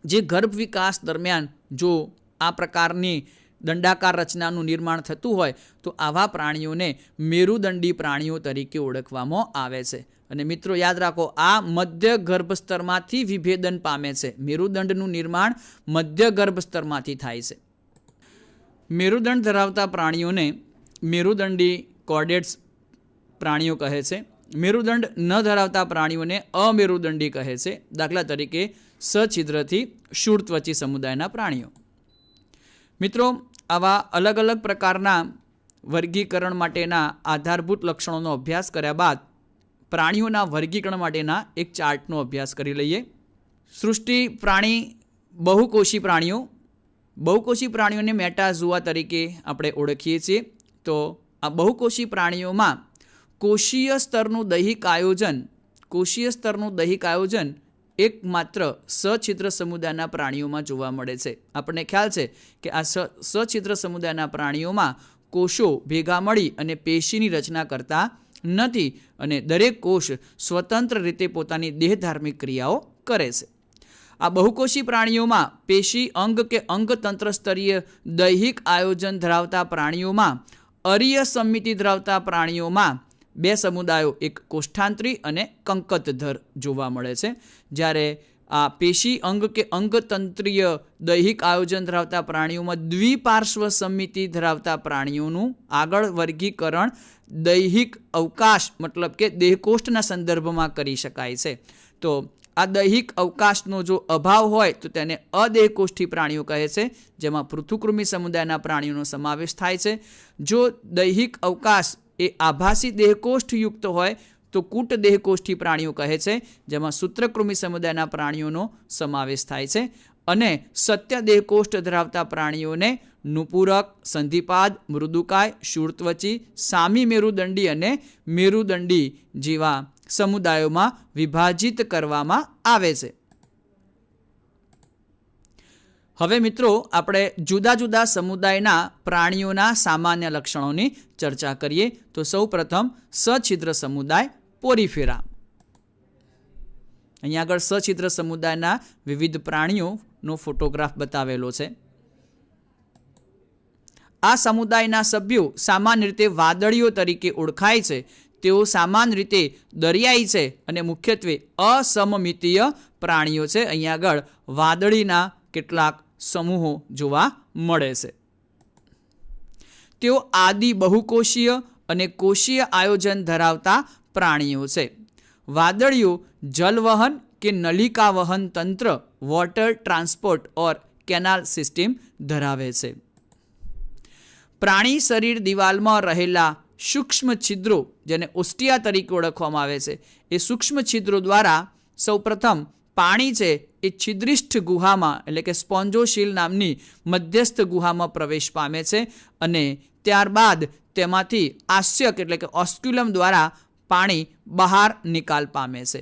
જે ગર્ભ વિકાસ દરમિયાન જો આ પ્રકારની દંડાકાર રચનાનું નિર્માણ થતું હોય તો આવા પ્રાણીઓને મેરુદંડી પ્રાણીઓ તરીકે ઓળખવામાં આવે છે. અને મિત્રો યાદ રાખો, આ મધ્ય ગર્ભસ્તરમાંથી વિભેદન પામે છે. મેરુદંડનું નિર્માણ મધ્ય ગર્ભસ્તરમાંથી થાય છે. મેરુદંડ ધરાવતા પ્રાણીઓને મેરુદંડી કોર્ડેટ્સ પ્રાણીઓ કહે છે. મેરુદંડ ન ધરાવતા પ્રાણીઓને અમેરુદંડી કહે છે. દાખલા તરીકે સછિદ્રથી શૂળત્વચી સમુદાયના પ્રાણીઓ. મિત્રો, આવા અલગ અલગ પ્રકારના વર્ગીકરણ માટેના આધારભૂત લક્ષણોનો અભ્યાસ કર્યા બાદ પ્રાણીઓના વર્ગીકરણ માટેના એક ચાર્ટનો અભ્યાસ કરી લઈએ. સૃષ્ટિ પ્રાણી બહુકોષી પ્રાણીઓ. બહુકોષી પ્રાણીઓને મેટાઝુઆ તરીકે આપણે ઓળખીએ છીએ. તો આ બહુકોષી પ્રાણીઓમાં કોષીય સ્તરનું દૈહિક આયોજન એકમાત્ર સછિદ્ર સમુદાયના પ્રાણીઓમાં જોવા મળે છે. આપણને ખ્યાલ છે કે આ સછિદ્ર સમુદાયના પ્રાણીઓમાં કોષો ભેગા મળી અને પેશીની રચના કરતા નથી, અને દરેક કોષ સ્વતંત્ર રીતે પોતાની દેહધાર્મિક ક્રિયાઓ કરે છે. આ બહુકોષી પ્રાણીઓમાં પેશી અંગ કે અંગતંત્ર સ્તરીય દૈહિક આયોજન ધરાવતા પ્રાણીઓમાં અરીય સમિતિ ધરાવતા પ્રાણીઓમાં બે સમુદાયો, એક કોષ્ઠાંતરી અને કંકતધર જોવા મળે છે. જ્યારે આ પેશી અંગ કે અંગતંત્રીય દૈહિક આયોજન ધરાવતા પ્રાણીઓમાં દ્વિપાર્શ્વ સમિતિ ધરાવતા પ્રાણીઓનું આગળ વર્ગીકરણ દૈહિક અવકાશ મતલબ કે દેહકોષ્ઠના સંદર્ભમાં કરી શકાય છે. તો આ દૈહિક અવકાશનો જો અભાવ હોય તો તેને અદેહકોષ્ઠી પ્રાણીઓ કહે છે, જેમાં પૃથુકૃમિ સમુદાયના પ્રાણીઓનો સમાવેશ થાય છે. જો દૈહિક અવકાશ એ આભાસી દેહકોષ્ઠયુક્ત હોય તો કૂટ દેહકોષ્ઠી પ્રાણીઓ કહે છે, જેમાં સૂત્રકૃમિ સમુદાયના પ્રાણીઓનો સમાવેશ થાય છે. અને સત્ય દેહકોષ્ઠ ધરાવતા પ્રાણીઓને નુપુરક, સંધિપાદ, મૃદુકાય, શૂળત્વચી, સામી મેરુદંડી અને મેરુદંડી જેવા સમુદાયોમાં વિભાજિત કરવામાં આવે છે. હવે મિત્રો આપણે જુદા જુદા સમુદાયના પ્રાણીઓના સામાન્ય લક્ષણોની ચર્ચા કરીએ. તો સૌ પ્રથમ સછિદ્ર સમુદાય પોરીફેરા. અહીંયા આગળ સછિદ્ર સમુદાયના વિવિધ પ્રાણીઓનો ફોટોગ્રાફ બતાવેલો છે. આ સમુદાયના સભ્યો સામાન્ય રીતે વાદળીઓ તરીકે ઓળખાય છે. તેઓ સામાન્ય રીતે દરિયાઈ છે અને મુખ્યત્વે અસમમિતીય પ્રાણીઓ છે. અહીંયા આગળ વાદળીના કેટલાક સમૂહો જોવા મળે છે. તેઓ આદિ બહુકોષીય અને કોષીય આયોજન ધરાવતા પ્રાણીઓ છે. વાદળીઓ જલવહન કે નલિકા વહન તંત્ર વોટર ટ્રાન્સપોર્ટ ઓર કેનાલ સિસ્ટમ ધરાવે છે. પ્રાણી શરીર દિવાલમાં રહેલા સૂક્ષ્મ છિદ્રો, જેને ઓસ્ટિયા તરીકે ઓળખવામાં આવે છે, એ સૂક્ષ્મ છિદ્રો દ્વારા સૌપ્રથમ પાણી છે એ છિદ્રિષ્ઠ ગુહામાં એટલે કે સ્પોન્જોશીલ નામની મધ્યસ્થ ગુહામાં પ્રવેશ પામે છે અને ત્યારબાદ તેમાંથી આસ્યક એટલે કે ઓસ્ક્યુલમ દ્વારા પાણી બહાર નિકાલ પામે છે.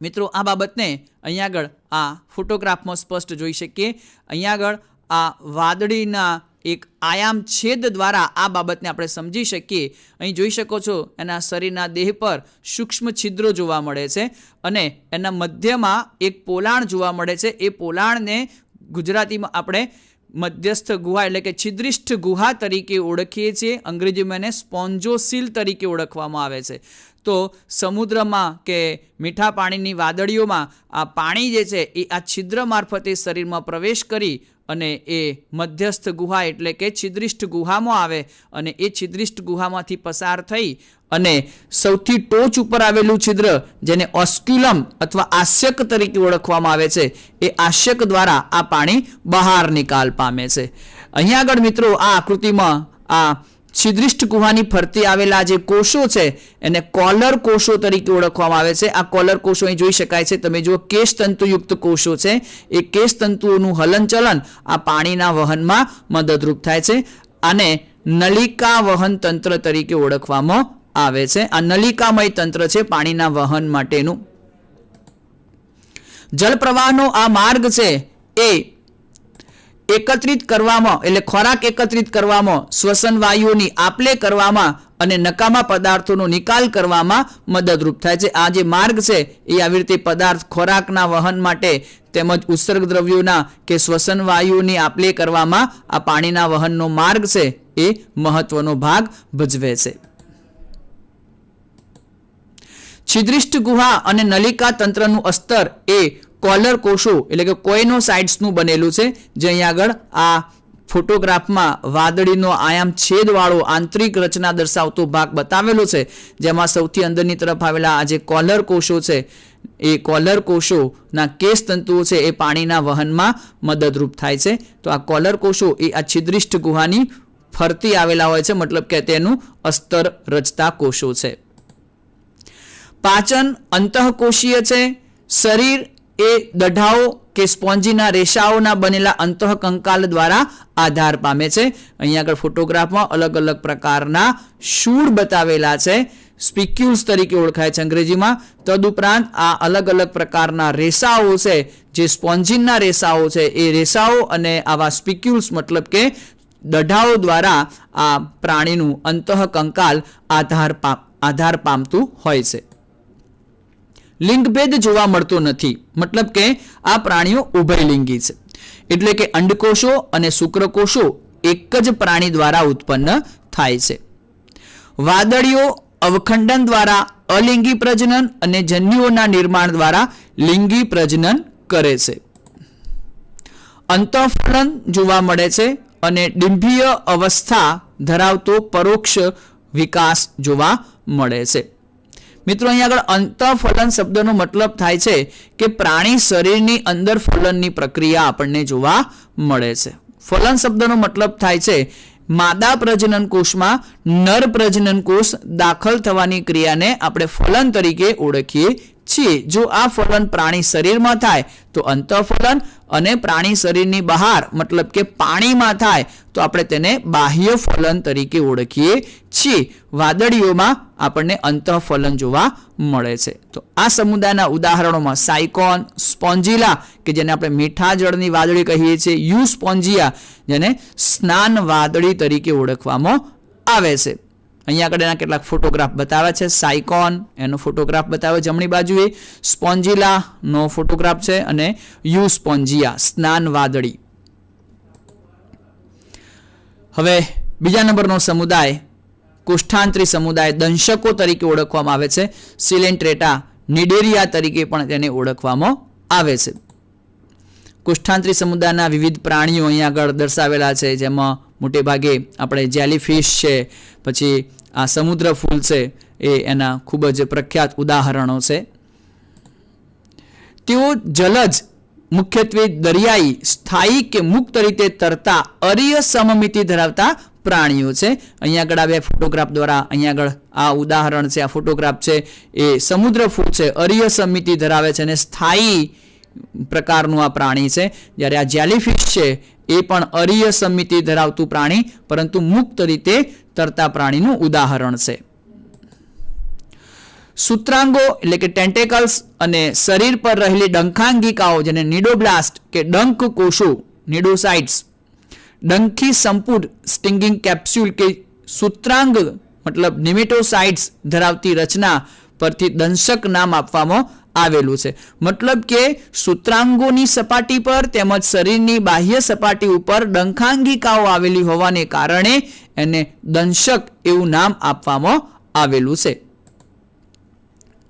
મિત્રો આ બાબતને અહીંયા આગળ આ ફોટોગ્રાફમાં સ્પષ્ટ જોઈ શકીએ. અહીંયા આગળ આ વાદળીના એક આયામ છેદ દ્વારા આ બાબતને આપણે સમજી શકીએ. અહીં જોઈ શકો છો એના શરીરના દેહ પર સૂક્ષ્મ છિદ્રો જોવા મળે છે અને એના મધ્યમાં એક પોલાણ જોવા મળે છે. એ પોલાણને ગુજરાતીમાં આપણે મધ્યસ્થ ગુહા એટલે કે છિદ્રિષ્ઠ ગુહા તરીકે ઓળખીએ છીએ. અંગ્રેજીમાં એને સ્પોન્જોસીલ તરીકે ઓળખવામાં આવે છે. તો સમુદ્રમાં કે મીઠા પાણીની વાદળીઓમાં આ પાણી જે છે એ આ છિદ્ર મારફતે શરીરમાં પ્રવેશ કરી અને એ મધ્યસ્થ ગુહા એટલે કે છિદ્રિષ્ઠ ગુહામાં આવે અને એ છિદ્રિષ્ઠ ગુહામાંથી પસાર થઈ અને સૌથી ટોચ ઉપર આવેલું છિદ્ર, જેને ઓસ્ક્યુલમ અથવા આસ્યક તરીકે ઓળખવામાં આવે છે, એ આસ્યક દ્વારા આ પાણી બહાર નિકાલ પામે છે. અહીંયા આગળ મિત્રો આ આકૃતિમાં આ છિદ્રિષ્ઠ ગુહાની ફરતે આવેલા જે કોષો છે એને કોલર કોષો તરીકે ઓળખવામાં આવે છે. આ કોલર કોષો અહીં જોઈ શકાય છે. તમે જુઓ કેશ તંતુયુક્ત કોષો છે. એ કેશ તંતુઓનું હલનચલન આ પાણીના વહનમાં મદદરૂપ થાય છે. આને નલિકા વહન તંત્ર તરીકે ઓળખવામાં આવે છે. આ નલિકામય તંત્ર છે પાણીના વહન માટેનું. જલપ્રવાહનો આ માર્ગ છે એ એકત્રિત કરવામાં એટલે ખોરાક એકત્રિત કરવામાં, શ્વસન વાયુઓની આપલે કરવામાં અને નકામા પદાર્થોનો નિકાલ કરવામાં મદદરૂપ થાય છે. આ જે માર્ગ છે એ આવી રીતે પદાર્થ ખોરાકના વહન માટે તેમજ ઉત્સર્ગ દ્રવ્યોના કે શ્વસન વાયુઓની આપલે કરવામાં આ પાણીના વહનનો માર્ગ છે એ મહત્વનો ભાગ ભજવે છે. છિદ્રિષ્ઠ ગુહા અને નલિકા તંત્રનું અસ્તર એ કોલર કોષો એટલે કે કોઇનોસાઇટ્સનું બનેલું છે. જે અહીંયા આગળ આ ફોટોગ્રાફમાં વાદળીનો આયામ છેદવાળો આંતરિક રચના દર્શાવતો ભાગ બતાવેલો છે, જેમાં સૌથી અંદરની તરફ આવેલા આ જે કોલર કોષો છે એ કોલર કોષોના કેશ તંતુઓ છે એ પાણીના વહનમાં મદદરૂપ થાય છે. તો આ કોલર કોષો એ આ છિદ્રિષ્ઠ ગુહાની ફરતી આવેલા હોય છે, મતલબ કે તેનું અસ્તર રચતા કોષો છે. પાચન અંતઃકોષીય છે. શરીર એ દઢાઓ કે સ્પોન્જીના રેસાઓના બનેલા અંતઃકંકાલ દ્વારા આધાર પામે છે. અહીંયા આગળ ફોટોગ્રાફમાં અલગ અલગ પ્રકારના શૂળ બતાવેલા છે, સ્પિક્યુલ્સ તરીકે ઓળખાય છે અંગ્રેજીમાં. તદુપરાંત આ અલગ અલગ પ્રકારના રેસાઓ છે જે સ્પોન્જીનના રેસાઓ છે, એ રેસાઓ અને આવા સ્પિક્યુલ્સ મતલબ કે દઢાઓ દ્વારા આ પ્રાણીનું અંતઃકંકાલ આધાર પામતું હોય છે. લિંગભેદ જોવા મળતો નથી, મતલબ કે આ પ્રાણીઓ ઉભયલિંગી છે. એટલે કે અંડકોષો અને શુક્રકોષો एक ज प्राणी द्वारा उत्पन्न थाय छे। वादळीओ अवखंडन द्वारा अलिंगी प्रजनन अने जन्युओना निर्माण द्वारा लिंगी प्रजनन करे छे। अंतःफलन जोवा मळे छे अने डिंभीय अवस्था धरावतो परोक्ष विकास जोवा मळे छे। मित्रों अहीं आगळ अंतःफलन शब्दनो मतलब थाय छे के प्राणी शरीरनी अंदर फलननी प्रक्रिया आपणने जोवा मळे छे। फलन शब्दनो मतलब थाय छे मादा प्रजनन कोषमां नर प्रजनन कोष दाखल थवानी क्रियाने आपणे फलन तरीके ओळखीए छीए। जो आ फलन प्राणी शरीरमां थाय तो अंतःफलन अने प्राणी शरीरनी बहार मतलब के पाणीमां थाय तो आपणे तेने बाह्य फलन तरीके ओळखीए छीए। वादळीओमां आपणने अंतःफलन जोवा मळे छे। तो आ समुदायना उदाहरणोमां साइकोन, स्पोंजिला के जेने आपणे मीठा जळनी वादળી कहीए छीए, યુસ્પોન્જિયા जेने स्नान वादળી तरीके ओळखवामां आवे छे। अहीं आगळ एना केटलाक फोटोग्राफ बताव्या छे। साइकोन एनो फोटोग्राफ बताव्यो जमणी बाजुए, स्पोंजिला नो फोटोग्राफ छे अने યુસ્પોન્જિયા स्नान वादળી। हवे बीजा नंबरनो समुदाय कोष्ठांतरी समुदाय दंशको तरीके ओळखवामां आवे छे। सिलेंट्रेटा निडेरिया तरीके पण तेने ओळखवामां आवे छे। कोष्ठांतरी समुदायना विविध प्राणीओ अहीं आगळ दर्शावेला छे, जेमां मोटे भागे आपणे जेलीफिश छे, पछी आ समुद्र फूल छे ए एना खूब ज प्रख्यात उदाहरणो छे। तेओ जलज मुख्यत्वे दरियाई स्थायी के मुक्त रीते तरता अरीय सममिति धरावता प्राणीओ छे। अहीं आगळ आ बे फोटोग्राफ द्वारा अहीं आगळ आ उदाहरण छे, आ फोटोग्राफ छे ए समुद्र फूल छे, अरीय सममिति धरावे छे अने स्थायी प्रकारनुं आ प्राणी छे। ज्यारे आ जेलीफिश छे ए पण अरीय सममिति धरावतुं प्राणी परंतु मुक्त रीते तरता प्राणीनुं उदाहरण छे। सूत्रांगो એટલે કે ટેન્ટેકલ્સ અને શરીર પર રહેલી ડંખાંગિકાઓ જેને નિડોબ્લાસ્ટ કે ડંખ કોષો નિડોસાઇટ્સ, ડંખી સંપૂર્ણ સ્ટિંગિંગ કેપ્સ્યુલ કે सूत्रांग मतलब निमेटोसाइट्स धरावती रचना परथी दंशक नाम आपवामां आवेलुं छे। मतलब के सूत्रांगोनी सपाटी पर तेमज शरीरनी बाह्य सपाटी उपर डंखांगिकाओ आवेली होवाने कारणे एने दंशक एवुं नाम आपवामां आवेलुं छे।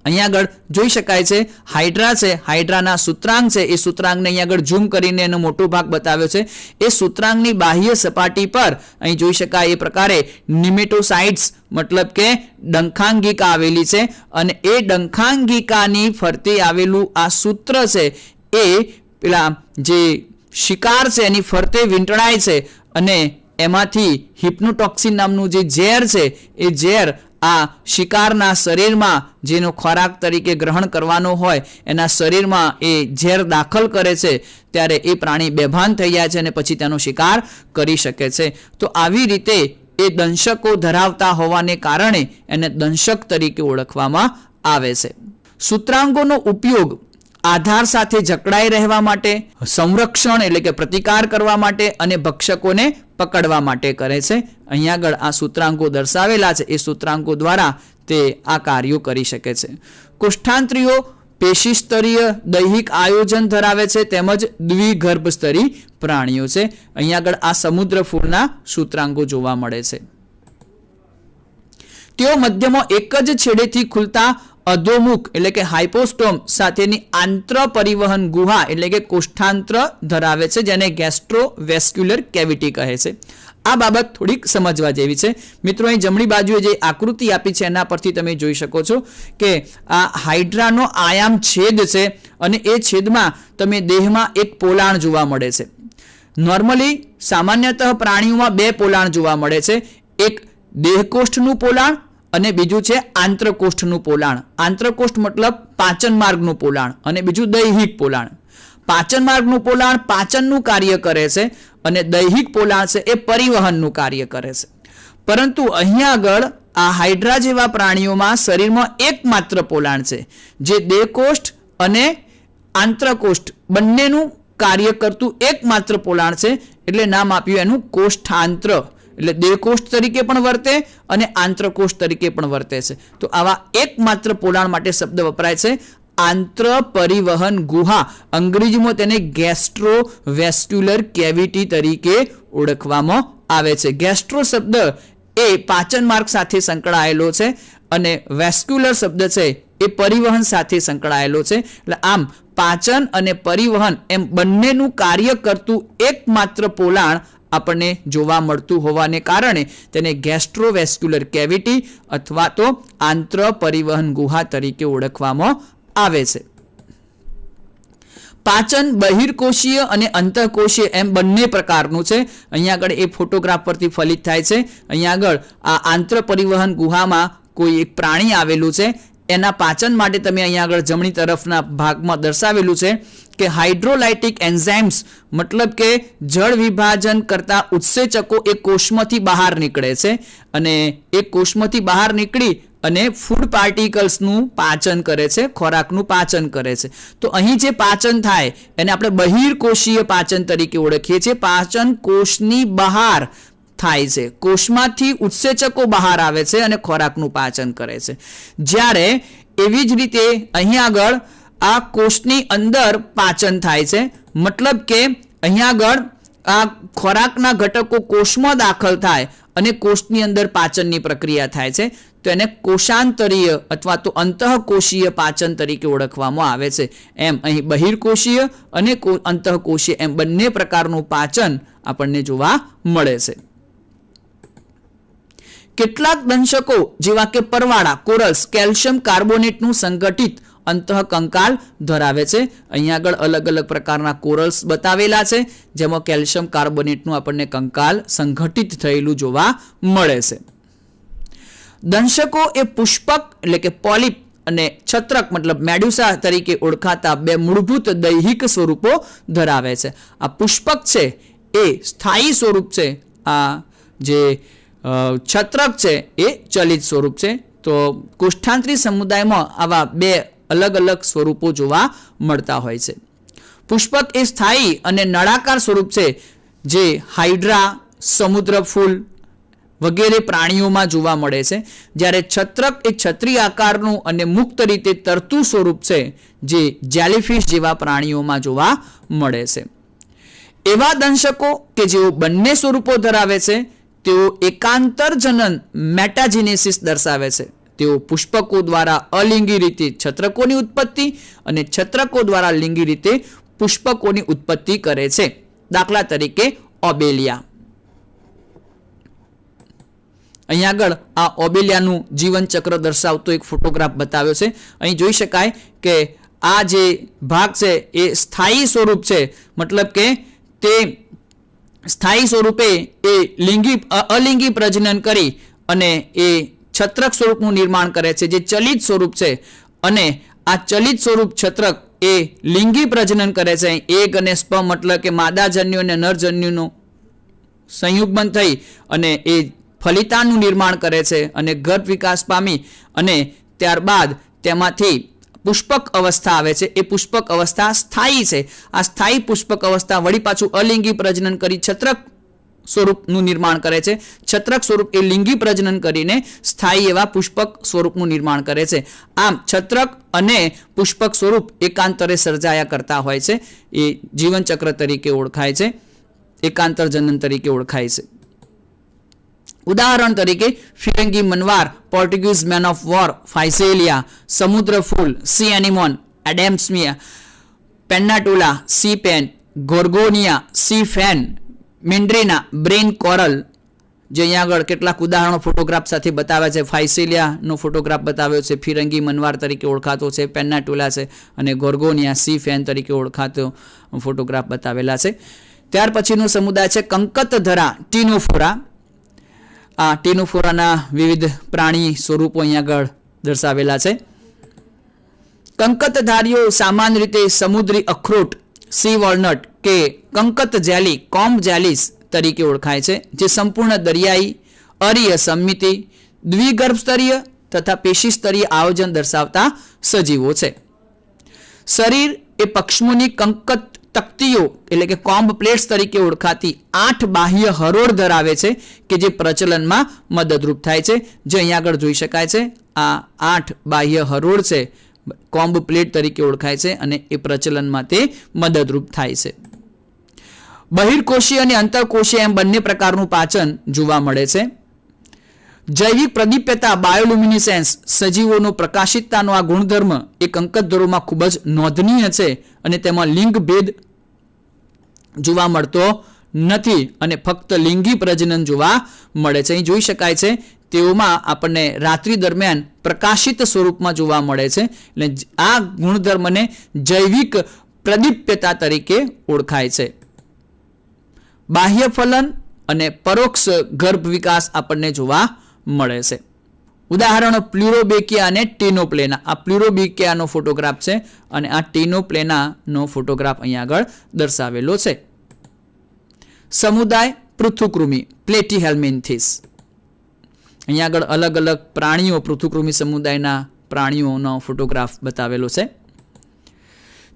अहीं आगळ जोई शकाय छे हाइड्रा छे, हाइड्राना सूत्रांग छे ए सूत्रांगने अहीं आगळ झूम करीने एनो मोटो भाग बताव्यो छे। ए सूत्रांगनी बाह्य सपाटी पर अहीं जोई शकाय ए प्रकारे निमेटोसाइट्स मतलब के डंखांगिका आवेली छे अने ए डंखांगिकानी फरते आवेलुं आ सूत्र छे ए पेला जे शिकार छे एनी फरते वींटळाय छे अने एमांथी हिप्नोटॉक्सिन नामनुं जे झेर छे ए झेर आ शिकारना शरीरमां जेनो खोराक तरीके ग्रहण करवानो होय एना शरीरमां ए झेर दाखल करे छे त्यारे ए प्राणी बेभान थई जाय छे अने पछी तेनो शिकार करी शके छे। तो आवी रीते ए दंशको धरावता होवाने कारणे एने दंशक तरीके ओळखवामां आवे छे। सूत्रांगोनो उपयोग आधार साथे जकड़ाई रहवा माटे, संरक्षण एटले के प्रतिकार करवा माटे अने भक्षकोने पकड़वा माटे करे छे। अहीं आगळ आ सूत्रांगो दर्शावेला छे ए सूत्रांगो द्वारा ते आ कार्यो करी शके छे। कोष्ठांत्रीओ पेशीस्तरीय दैहिक आयोजन धरावे छे तेमज द्विगर्भस्तरी प्राणीओ छे। अहीं आगळ आ समुद्र फूलना सूत्रांगो जोवा मळे छे। तेओ मध्यमो एक ज छेडेथी खुलता अधोमुख એટલે કે હાઇપોસ્ટોમ સાથેની આંત્ર પરિવહન ગુહા એટલે કે કોષ્ઠાંત્ર ધરાવે છે જેને ગેસ્ટ્રોવેસ્ક્યુલર કેવિટી કહે છે। આ બાબત થોડીક સમજવા જેવી છે। મિત્રો અહીં જમણી બાજુએ જે આકૃતિ આપી છે એના પરથી તમે જોઈ શકો છો કે આ હાઇડ્રાનો આયામ છેદ છે અને એ છેદમાં તમે દેહમાં એક પોલાણ જોવા મળે છે। નોર્મલી સામાન્યતઃ પ્રાણીઓમાં બે પોલાણ જોવા મળે છે, એક દેહકોષ્ઠનું પોલાણ અને બીજું છે આંત્રકોષ્ઠનું પોલાણ। આંત્રકોષ્ઠ મતલબ પાચન માર્ગનું પોલાણ અને બીજું દૈહિક પોલાણ। પાચન માર્ગનું પોલાણ પાચનનું કાર્ય કરે છે અને દૈહિક પોલાણ છે એ પરિવહનનું કાર્ય કરે છે। પરંતુ અહીંયા આગળ આ હાઇડ્રા જેવા પ્રાણીઓમાં શરીરમાં એકમાત્ર પોલાણ છે જે દેહકોષ્ઠ અને આંત્રકોષ્ઠ બંનેનું કાર્ય કરતું એકમાત્ર પોલાણ છે એટલે નામ આપ્યું એનું કોષ્ઠાંત્ર। એટલે દેહકોષ્ઠ તરીકે પણ વર્તે અને આંત્રકોષ્ઠ તરીકે પણ વર્તે છે। તો આવા એકમાત્ર પોલાણ માટે શબ્દ વપરાય છે આંત્ર પરિવહન ગુહા। અંગ્રેજીમાં તેને ગેસ્ટ્રોવેસ્ક્યુલર કેવિટી તરીકે ઓળખવામાં આવે છે. ગેસ્ટ્રો શબ્દ એ પાચન માર્ગ સાથે સંકળાયેલો છે અને વેસ્ક્યુલર શબ્દ છે એ પરિવહન સાથે સંકળાયેલો છે. એટલે આમ પાચન અને પરિવહન એમ બંનેનું કાર્ય કરતું એકમાત્ર પોલાણ આપણને જોવા મળતું હોવાને કારણે તેને ગેસ્ટ્રોવેસ્ક્યુલર કેવિટી અથવા તો આંત્ર પરિવહન ગુહા તરીકે ઓળખવામાં આવે છે. પાચન બહિર્કોષીય અને અંતઃકોષીય એમ બંને પ્રકારનું છે. અહીંયા આગળ એ ફોટોગ્રાફ પરથી ફલિત થાય છે. અહીંયા આગળ આ આંત્ર પરિવહન ગુહામાં કોઈ એક પ્રાણી આવેલું છે. એના પાચન માટે તમે અહીંયા આગળ જમણી તરફના ભાગમાં દર્શાવેલું છે કે હાઇડ્રોલાઇટિક એન્ઝાઇમ્સ મતલબ કે જળ વિભાજન કરતા ઉત્સેચકો એ કોષમાંથી બહાર નીકળે છે અને એ કોષમાંથી બહાર નીકળી અને ફૂડ પાર્ટિકલ્સનું પાચન કરે છે, ખોરાકનું પાચન કરે છે. તો અહીં જે પાચન થાય એને આપણે બહિર્કોષીય પાચન તરીકે ઓળખીએ છીએ. પાચન કોષની બહાર થાય છે, કોષમાંથી ઉત્સેચકો બહાર આવે છે અને ખોરાકનું પાચન કરે છે. જ્યારે એવી જ રીતે અહીં આગળ આ કોષની અંદર પાચન થાય છે, મતલબ કે અહીં આગળ આ ખોરાકના ઘટકો કોષમાં દાખલ થાય અને કોષની અંદર પાચનની પ્રક્રિયા થાય છે. તો એને કોષાંતરીય અથવા તો અંતઃકોષીય પાચન તરીકે ઓળખવામાં આવે છે. એમ અહીં બહિર્કોષીય અને અંતઃકોષીય એમ બંને પ્રકારનું પાચન આપણને જોવા મળે છે. કેટલાક દંશકો જેવા કે પરવાળા કોરલ્સ કેલ્શિયમ કાર્બોનેટનું સંગઠિત અંતઃકંકાલ ધરાવે છે. અહીંયા આગળ અલગ અલગ પ્રકારના કોરલ્સ બતાવેલા છે જેમાં કેલ્શિયમ કાર્બોનેટનું આપણને કંકાલ સંગઠિત થયેલું જોવા મળે છે. દંશકો એ પુષ્પક એટલે કે પોલિપ અને છત્રક મતલબ મેડુસા તરીકે ઓળખાતા બે મૂળભૂત દૈહિક સ્વરૂપો ધરાવે છે. આ પુષ્પક છે એ સ્થાયી સ્વરૂપ છે, આ જે છત્રક છે એ ચલિત સ્વરૂપ છે. તો કોષ્ઠાંતરી સમુદાયમાં આવા બે અલગ અલગ સ્વરૂપો જોવા મળતા હોય છે. પુષ્પક એ સ્થાયી અને નળાકાર સ્વરૂપ છે જે હાઇડ્રા, સમુદ્ર ફૂલ વગેરે પ્રાણીઓમાં જોવા મળે છે. જ્યારે છત્રક એ છત્રી આકારનું અને મુક્ત રીતે તરતું સ્વરૂપ છે જે જેલીફિશ જેવા પ્રાણીઓમાં જોવા મળે છે. એવા દંશકો કે જેઓ બંને સ્વરૂપો ધરાવે છે તેઓ એકાંતર જનન મેટાજિનેસિસ દર્શાવે છે. તેઓ પુષ્પકો દ્વારા અલિંગી રીતે છત્રકોની ઉત્પત્તિ અને છત્રકો દ્વારા લિંગી રીતે પુષ્પકોની ઉત્પત્તિ કરે છે. દાખલા તરીકે ઓબેલિયા. અહીંયા આગળ આ ઓબેલિયાનું જીવન ચક્ર દર્શાવતો એક ફોટોગ્રાફ બતાવ્યો છે. અહીં જોઈ શકાય કે આ જે ભાગ છે એ સ્થાયી સ્વરૂપ છે, મતલબ કે તે સ્થાયી સ્વરૂપે એ અલિંગી પ્રજનન કરી અને એ છત્રક સ્વરૂપનું નિર્માણ કરે છે જે ચલિત સ્વરૂપ છે. અને આ ચલિત સ્વરૂપ છત્રક એ લિંગી પ્રજનન કરે છે. એગ અને સ્પર્મ મતલબ કે માદાજન્યુ અને નરજન્યુનું સંયુગ્મન થઈ અને એ ફલિતાનું નિર્માણ કરે છે અને ગર્ભ વિકાસ પામી અને ત્યારબાદ તેમાંથી પુષ્પક અવસ્થા આવે છે. એ પુષ્પક અવસ્થા સ્થાયી છે. આ સ્થાયી પુષ્પક અવસ્થા વળી પાછું અલિંગી પ્રજનન કરી છત્રક સ્વરૂપનું નિર્માણ કરે છે. છત્રક સ્વરૂપ એ લિંગી પ્રજનન કરીને સ્થાયી એવા પુષ્પક સ્વરૂપનું નિર્માણ કરે છે. આમ છત્રક અને પુષ્પક સ્વરૂપ એકાંતરે સર્જાયા કરતા હોય છે. એ જીવનચક્ર તરીકે ઓળખાય છે, એકાંતર જનન તરીકે ઓળખાય છે. ઉદાહરણ તરીકે ફિરંગી મનવાર, Portuguese man of war, Physalia, સમુદ્ર ફૂલ, sea anemone, Adamsia, Pennatula, sea pen, Gorgonia, sea fan, Meandrina, brain coral, જે અહીંયા આગળ કેટલાક ઉદાહરણો ફોટોગ્રાફ સાથે બતાવ્યા છે. ફાઇસેલિયાનો ફોટોગ્રાફ બતાવ્યો છે, ફિરંગી મનવાર તરીકે ઓળખાતો છે, પેન્નાટુલા છે અને ગોર્ગોનિયા સી ફેન તરીકે ઓળખાતો ફોટોગ્રાફ બતાવેલા છે. ત્યાર પછીનો સમુદાય છે કંકતધરા ટીનોફોરા. આ ટીનોફોરાના વિવિધ પ્રાણી સ્વરૂપો અહીંયા આગળ દર્શાવેલા છે. કંકતધારીઓ સામાન્ય રીતે સમુદ્રી અખરોટ, સી વોલનટ કે કંકત જેલી, કોમ્બ જેલીસ તરીકે ઓળખાય છે, જે સંપૂર્ણ દરિયાઈ, અરીય સમમિતિ, દ્વિગર્ભ સ્તરીય તથા પેશી સ્તરીય આયોજન દર્શાવતા સજીવો છે. શરીર એ પક્ષમોની કંકત તકતીઓ એટલે કે કોમ્બ પ્લેટ્સ તરીકે ઓળખાતી 8 બાહ્ય હરોળ ધરાવે છે કે જે પ્રચલનમાં મદદરૂપ થાય છે. જે અહીંયા આગળ જોઈ શકાય છે. આ 8 બાહ્ય હરોળ છે, કોમ્બ પ્લેટ તરીકે ઓળખાય છે અને એ પ્રચલનમાં તે મદદરૂપ થાય છે. બહિર્કોષીય અને અંતરકોષીય એમ બંને પ્રકારનું પાચન જોવા મળે છે. જૈવિક પ્રદીપ્યતા બાયોલ્યુમિનિસેન્સ સજીવોનો પ્રકાશિતતાનો આ ગુણધર્મ એ કંકતધરોમાં ખૂબ જ નોંધનીય છે અને તેમાં લિંગ ભેદ જોવા મળતો નથી અને ફક્ત લિંગી પ્રજનન જોવા મળે છે. અહીં જોઈ શકાય છે તેઓમાં આપણને રાત્રિ દરમિયાન પ્રકાશિત સ્વરૂપમાં જોવા મળે છે. એટલે આ ગુણધર્મને જૈવિક પ્રદીપ્યતા તરીકે ઓળખાય છે. બાહ્ય ફલન અને પરોક્ષ ગર્ભ વિકાસ આપણને જોવા મળે છે. ઉદાહરણો પ્લુરોબેકિયા અને ટીનોપ્લેના. આ પ્લુરોબેકિયાનો ફોટોગ્રાફ છે અને આ ટીનોપ્લેનાનો ફોટોગ્રાફ અહીંયા આગળ દર્શાવેલો છે. સમુદાય પૃથુકૃમિ પ્લેટીહેલ્મિન્થિસ. અહીંયા આગળ અલગ અલગ પ્રાણીઓ પૃથુકૃમિ સમુદાયના પ્રાણીઓનો ફોટોગ્રાફ બતાવેલો છે.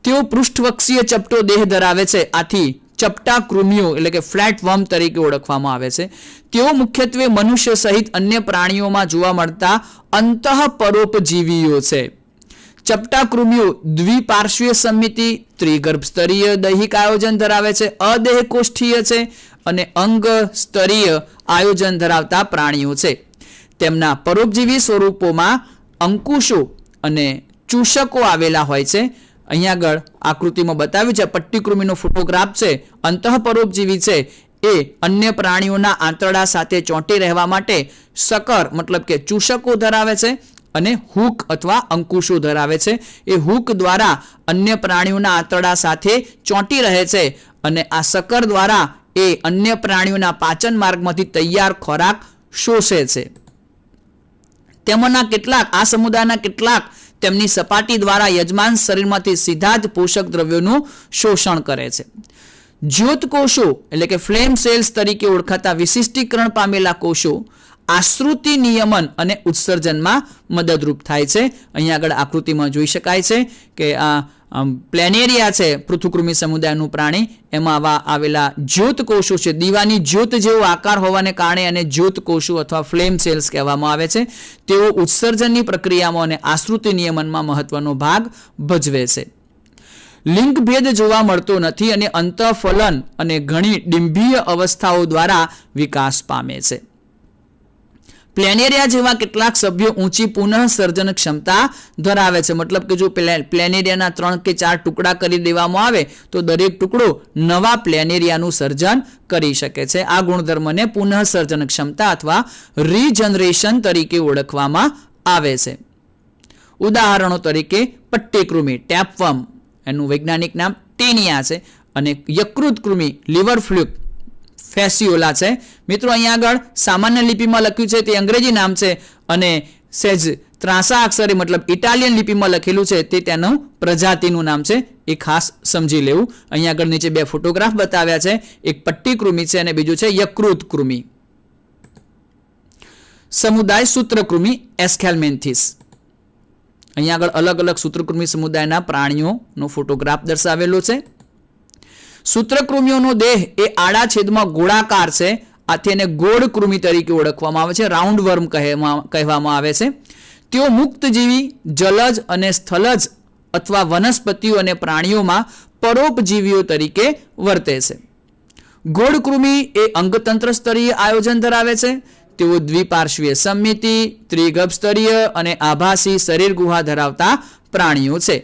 તેઓ પૃષ્ઠવક્ષીય ચપટો દેહ ધરાવે છે. આથી ચપટા કૃમિઓ એટલે કે ફ્લેટ વર્મ તરીકે ઓળખવામાં આવે છે. તેઓ મુખ્યત્વે મનુષ્ય સહિત અન્ય પ્રાણીઓમાં જોવા મળતા અંતઃપરોપજીવીઓ છે. ચપટા કૃમિઓ દ્વિપાર્શ્વીય સમિતિ, ત્રિગર્ભસ્તરીય દૈહિક આયોજન ધરાવે છે, અદેહકોષ્ઠીય છે અને અંગ સ્તરીય આયોજન ધરાવતા પ્રાણીઓ છે. તેમના પરોપજીવી સ્વરૂપોમાં અંકુશો અને ચૂષકો આવેલા હોય છે. અહીંયા આગળ આકૃતિમાં બતાવ્યું છે પટ્ટીકૃમિનો ફોટોગ્રાફ છે. અંતઃપરોપજીવી છે એ અન્ય પ્રાણીઓના આંતરડા સાથે ચોંટી રહેવા માટે સકર મતલબ કે ચૂષકો ધરાવે છે અને હૂક અથવા અંકુશો ધરાવે છે. એ હૂક દ્વારા અન્ય પ્રાણીઓના આંતરડા સાથે ચોંટી રહે છે અને આ સકર દ્વારા એ અન્ય પ્રાણીઓના પાચન માર્ગમાંથી તૈયાર ખોરાક શોષે છે. તેમાંના કેટલાક આ સમુદાયના કેટલાક તેમની સપાટી દ્વારા યજમાન શરીરમાંથી સીધા જ પોષક દ્રવ્યોનું શોષણ કરે છે. જ્યોત કોષો એટલે કે ફ્લેમ સેલ્સ તરીકે ઓળખાતા વિશિષ્ટીકરણ પામેલા કોષો આશ્રુતિ નિયમન અને ઉત્સર્જનમાં મદદરૂપ થાય છે. અહીંયા આગળ આકૃતિમાં જોઈ શકાય છે કે આ પ્લેનેરિયા છે પૃથુકૃમિ સમુદાયનું પ્રાણી. એમાં આવેલા જ્યોત કોષો છે. દીવાની જ્યોત જેવો આકાર હોવાને કારણે અને જ્યોત કોષો અથવા ફ્લેમ સેલ્સ કહેવામાં આવે છે. તેઓ ઉત્સર્જનની પ્રક્રિયામાં અને આશ્રુતિ નિયમનમાં મહત્વનો ભાગ ભજવે છે. લિંગ ભેદ જોવા મળતો નથી અને અંતઃફલન અને ઘણી ડિંભીય અવસ્થાઓ દ્વારા વિકાસ પામે છે. પ્લેનેરિયા જેવા કેટલાક સભ્યો ઊંચી પુનઃસર્જન ક્ષમતા ધરાવે છે. મતલબ કે જો પ્લેનેરિયાના 3 કે 4 ટુકડા કરી દેવામાં આવે તો દરેક ટુકડો નવા પ્લેનેરિયાનું સર્જન કરી શકે છે. આ ગુણધર્મને પુનઃસર્જન ક્ષમતા અથવા રીજનરેશન તરીકે ઓળખવામાં આવે છે. ઉદાહરણો તરીકે પટ્ટીકૃમિ ટેપવર્મ, એનું વૈજ્ઞાનિક નામ ટેનિયા છે, અને યકૃત કૃમિ લિવર ફ્લુક ફેસિયોલા છે. મિત્રો અહીંયા આગળ સામાન્ય લિપિમાં લખ્યું છે તે અંગ્રેજી નામ છે અને સેજ ત્રાંસા અક્ષરે મતલબ ઇટાલિયન લિપિમાં લખેલું છે તે તેનું પ્રજાતિનું નામ છે. એ ખાસ સમજી લેવું. અહીંયા આગળ નીચે 2 ફોટોગ્રાફ બતાવ્યા છે. એક પટ્ટીકૃમિ છે અને બીજું છે યકૃત કૃમિ. સમુદાય સૂત્રકૃમિ એસ્કેલ્મેન્થિસ. અહીંયા આગળ અલગ અલગ સૂત્રકૃમિ સમુદાયના પ્રાણીઓનો ફોટોગ્રાફ દર્શાવેલો છે. સૂત્રકૃમિઓનો દેહ એ આડા છેદમાં ગોળાકાર છે. આથી એને ગોળ કૃમિ તરીકે ઓળખવામાં આવે છે. રાઉન્ડ વર્મ કહેવામાં આવે છે. તેઓ મુક્તજીવી, જલજ અને સ્થલજ અથવા વનસ્પતિઓ અને પ્રાણીઓમાં પરોપજીવીઓ તરીકે વર્તે છે. ગોળ કૃમિ એ અંગતંત્ર સ્તરીય આયોજન ધરાવે છે. તેઓ દ્વિપાર્શ્વીય સમિતિ, ત્રિગર્ભ સ્તરીય અને આભાસી શરીર ગુહા ધરાવતા પ્રાણીઓ છે.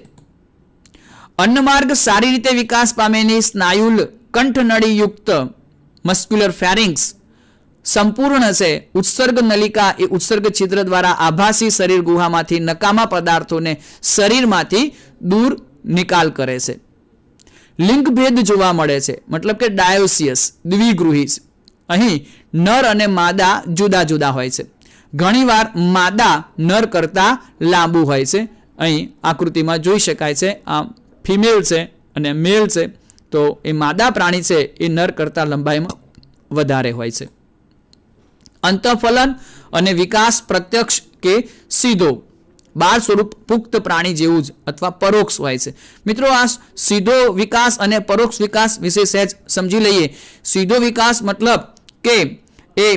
અન્નમાર્ગ સારી રીતે વિકાસ પામેલી સ્નાયુલ કંઠનળીયુક્ત મસ્ક્યુલર ફેરિંગ્સ સંપૂર્ણ છે. ઉત્સર્ગ નલિકા એ ઉત્સર્ગ છિદ્ર દ્વારા આભાસી શરીર ગુહામાંથી નકામા પદાર્થોને શરીરમાંથી દૂર નિકાલ કરે છે. લિંગભેદ જોવા મળે છે. મતલબ કે ડાયોસિયસ દ્વિગૃહી. અહીં નર અને માદા જુદા જુદા હોય છે. ઘણીવાર માદા નર કરતાં લાંબુ હોય છે. અહીં આકૃતિમાં જોઈ શકાય છે આ ફિમેલ છે અને મેલ છે. તો એ માદા પ્રાણી છે એ નર કરતાં લંબાઈમાં વધારે હોય છે. અંતઃફલન અને વિકાસ પ્રત્યક્ષ કે સીધો બાળ સ્વરૂપ પુખ્ત પ્રાણી જેવું જ અથવા પરોક્ષ હોય છે. મિત્રો આ સીધો વિકાસ અને પરોક્ષ વિકાસ વિશે સહેજ સમજી લઈએ. સીધો વિકાસ મતલબ કે એ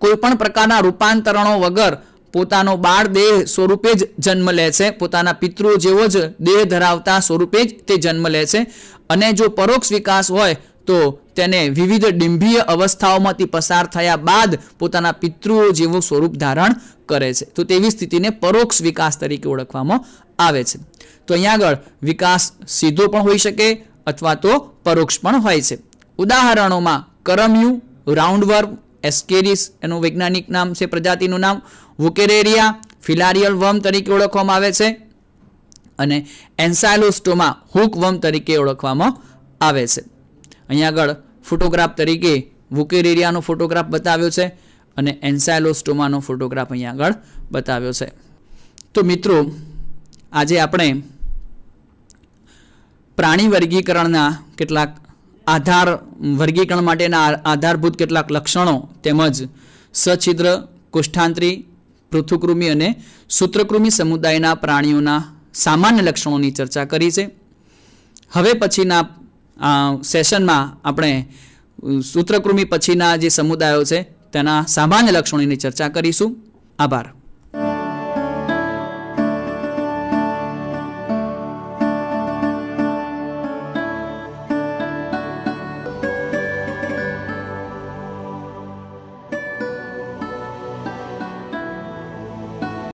કોઈ પણ પ્રકારના રૂપાંતરણો વગર પોતાનો બાળ દેહ સ્વરૂપે જ જન્મ લે છે. પોતાના પિતૃઓ જેવો જ દેહ ધરાવતા સ્વરૂપે જ તે જન્મ લે છે. અને જો પરોક્ષ વિકાસ હોય તો તેને વિવિધ ડિંભીય અવસ્થાઓમાંથી પસાર થયા બાદ પોતાના પિતૃઓ જેવું સ્વરૂપ ધારણ કરે છે. તો તેવી સ્થિતિને પરોક્ષ વિકાસ તરીકે ઓળખવામાં આવે છે. તો અહીંયા આગળ વિકાસ સીધો પણ હોઈ શકે અથવા તો પરોક્ષ પણ હોય છે. ઉદાહરણોમાં કરમ્યુ, રાઉન્ડવર્મ, એસ્કેરિસ એનું વૈજ્ઞાનિક નામ છે, પ્રજાતિનું નામ, વુકેરેરિયા ફિલારિયલ વર્મ તરીકે ઓળખવામાં આવે છે અને એન્સાયલોસ્ટોમા હુક વર્મ તરીકે ઓળખવામાં આવે છે. અહીંયા આગળ ફોટોગ્રાફ તરીકે વુકેરેરિયાનો ફોટોગ્રાફ બતાવ્યો છે અને એન્સાયલોસ્ટોમાનો ફોટોગ્રાફ અહીંયા આગળ બતાવ્યો છે. તો મિત્રો આજે આપણે પ્રાણી વર્ગીકરણના કેટલાક વર્ગીકરણ માટેના આધારભૂત કેટલાક લક્ષણો તેમજ સછિદ્ર, કોષ્ઠાંતરી, પૃથુકૃમિ અને સૂત્રકૃમિ સમુદાયના પ્રાણીઓના સામાન્ય લક્ષણોની ચર્ચા કરી છે. હવે પછીના સેશનમાં આપણે સૂત્રકૃમિ પછીના જે સમુદાયો છે તેના સામાન્ય લક્ષણોની ચર્ચા કરીશું. આભાર.